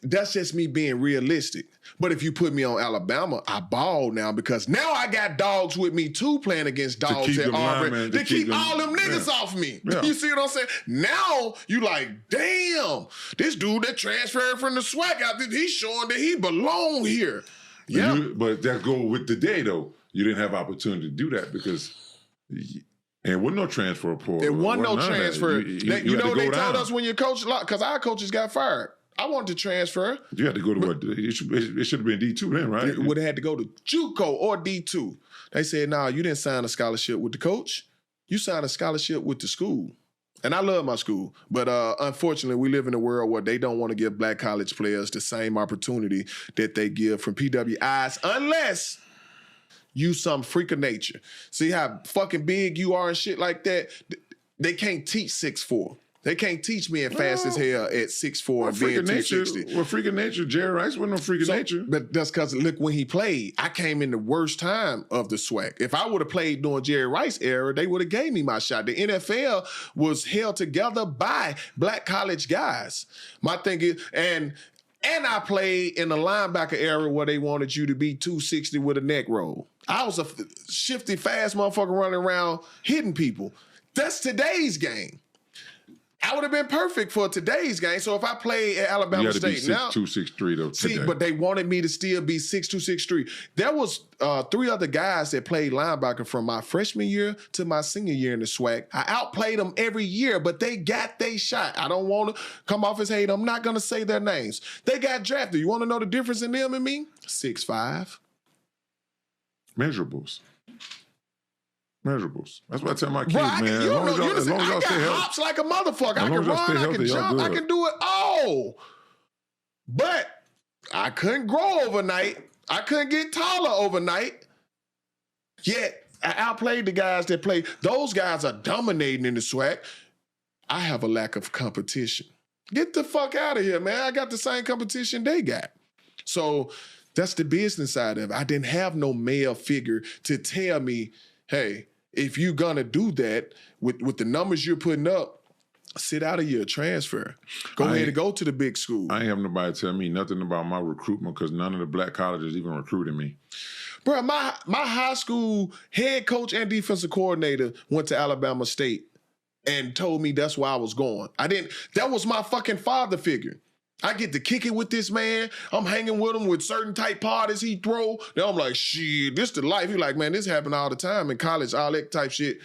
that's just me being realistic. But if you put me on Alabama, I ball now because now I got dogs with me too playing against dogs at Auburn to keep all them niggas off me. Yeah. You see what I'm saying? Now you like, damn, this dude that transferred from the SWAC out there, he's showing that he belong here. Yeah, but that go with the day though. You didn't have opportunity to do that because there wasn't no transfer portal. There wasn't no transfer. You know they down. told us when your coach, because our coaches got fired. I wanted to transfer. You had to go to what? It should have been D2 then, right? It would have had to go to JUCO or D2. They said, nah, you didn't sign a scholarship with the coach. You signed a scholarship with the school. And I love my school. But unfortunately, we live in a world where they don't want to give black college players the same opportunity that they give from PWIs unless you some freak of nature. See how fucking big you are and shit like that? They can't teach 6'4". They can't teach me fast as hell at 6'4" and being 260. Well, freak of nature, Jerry Rice wasn't no freak of nature. But that's because, look, when he played, I came in the worst time of the SWAC. If I would have played during Jerry Rice era, they would have gave me my shot. The NFL was held together by black college guys. My thing is, and I played in the linebacker era where they wanted you to be 260 with a neck roll. I was a shifty, fast motherfucker running around hitting people. That's today's game. I would have been perfect for today's game. So if I played at Alabama State now, 6'2", 6'3" though. See, but they wanted me to still be 6'2", 6'3". There was 3 other guys that played linebacker from my freshman year to my senior year in the SWAC. I outplayed them every year, but they got their shot. I don't want to come off as hate. I'm not going to say their names. They got drafted. You want to know the difference in them and me? 6'5". Measurables. That's what I tell my kids, bro, man. As long as y'all stay healthy. Hops like a motherfucker. I can run, I can jump, I can do it all. But I couldn't grow overnight. I couldn't get taller overnight. Yet, I outplayed the guys that play. Those guys are dominating in the SWAC. I have a lack of competition. Get the fuck out of here, man. I got the same competition they got. So that's the business side of it. I didn't have no male figure to tell me, hey, if you're gonna do that with the numbers you're putting up, sit out of your transfer. Go ahead and go to the big school. I ain't have nobody tell me nothing about my recruitment because none of the black colleges even recruited me. Bro, my high school head coach and defensive coordinator went to Alabama State and told me that's where I was going. That was my fucking father figure. I get to kick it with this man. I'm hanging with him with certain type parties he throw. Now I'm like, shit, this the life. He like, man, this happened all the time in college, all that type shit.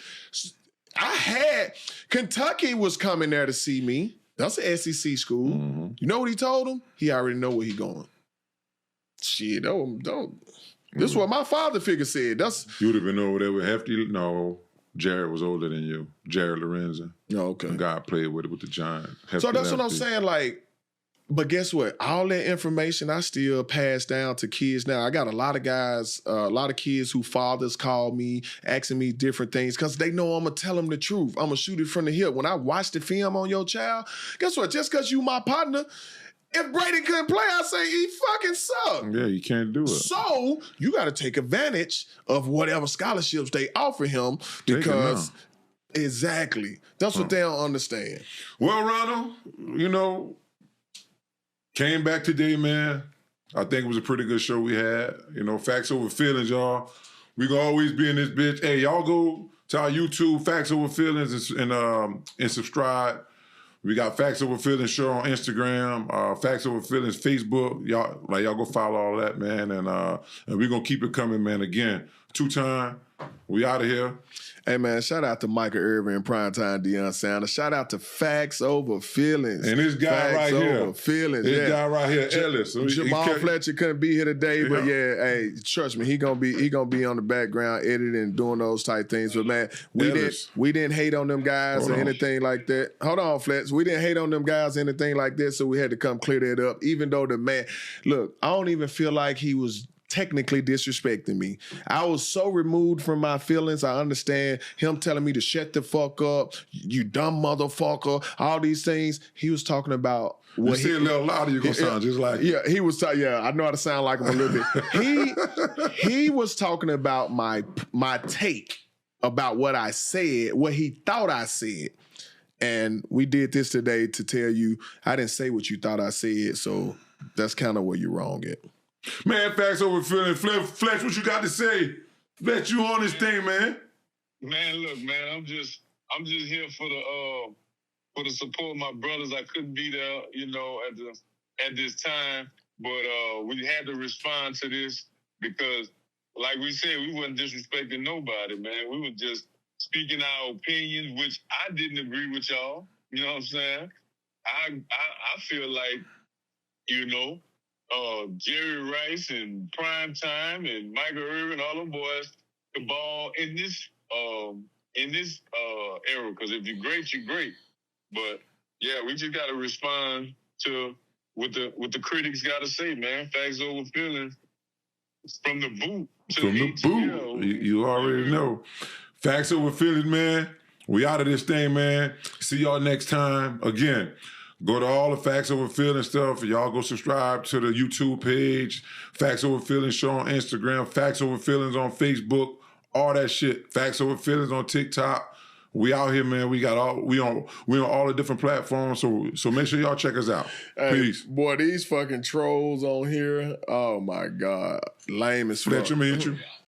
Kentucky was coming there to see me. That's an SEC school. Mm-hmm. You know what he told him? He already know where he going. Shit, don't. This is what my father figure said. You would have been over there with Hefty. No, Jared was older than you. Jared Lorenzen. Oh, okay. The guy played with the Giant. Hefty so that's Lefty. what I'm saying. Like, but guess what? All that information I still pass down to kids now. I got a lot of guys, a lot of kids who fathers call me, asking me different things because they know I'm going to tell them the truth. I'm going to shoot it from the hip. When I watch the film on your child, guess what? Just because you my partner, if Brady couldn't play, I say he fucking sucked. Yeah, you can't do it. So you got to take advantage of whatever scholarships they offer him because exactly. That's what they don't understand. Well, Ronald, came back today, man. I think it was a pretty good show we had. Facts over feelings, y'all. We gonna always be in this bitch. Hey, y'all go to our YouTube, Facts Over Feelings, and subscribe. We got Facts Over Feelings show on Instagram, Facts Over Feelings Facebook. Y'all go follow all that, man. And we gonna keep it coming, man. Again, 2-time. We out of here. Hey, man, shout out to Micheal Irvin and Primetime Deion Sanders. Shout out to Facts Over Feelings. And this guy Facts right here. Over Feelings. This guy right here, Ellis. Jamal Fletcher couldn't be here today, but hey, trust me, he gonna be on the background editing and doing those type things. But man, we didn't hate on them guys or anything like that. Hold on, Fletch. We didn't hate on them guys or anything like that, so we had to come clear that up. Even though the man, look, I don't even feel like he was technically disrespecting me. I was so removed from my feelings. I understand him telling me to shut the fuck up, you dumb motherfucker, all these things. He was talking about what you say a little louder, you're gonna sound just like he was I know how to sound like him a little bit. He was talking about my take about what I said, what he thought I said. And we did this today to tell you I didn't say what you thought I said, so that's kind of where you're wrong at. Man, Facts Over Feelings. Fletch, what you got to say? Fletch, you on this thing, man. Man, look, man, I'm just here for the support of my brothers. I couldn't be there, at this time, but we had to respond to this because, like we said, we wasn't disrespecting nobody, man. We were just speaking our opinions, which I didn't agree with y'all. You know what I'm saying? I feel like, Jerry Rice and Primetime and Micheal Irvin, all them boys, the ball in this era. Because if you're great, you're great. But yeah, we just got to respond to what the critics got to say, man. Facts over feelings from the boot to from the boot. You already know. Facts over feelings, man. We out of this thing, man. See y'all next time. Again, go to all the Facts Over Feelings stuff. Y'all go subscribe to the YouTube page. Facts Over Feelings show on Instagram. Facts Over Feelings on Facebook. All that shit. Facts Over Feelings on TikTok. We out here, man. We on all the different platforms. So make sure y'all check us out. Hey, peace. Boy, these fucking trolls on here. Oh my God. Lame as fuck. Fletcher, meet you.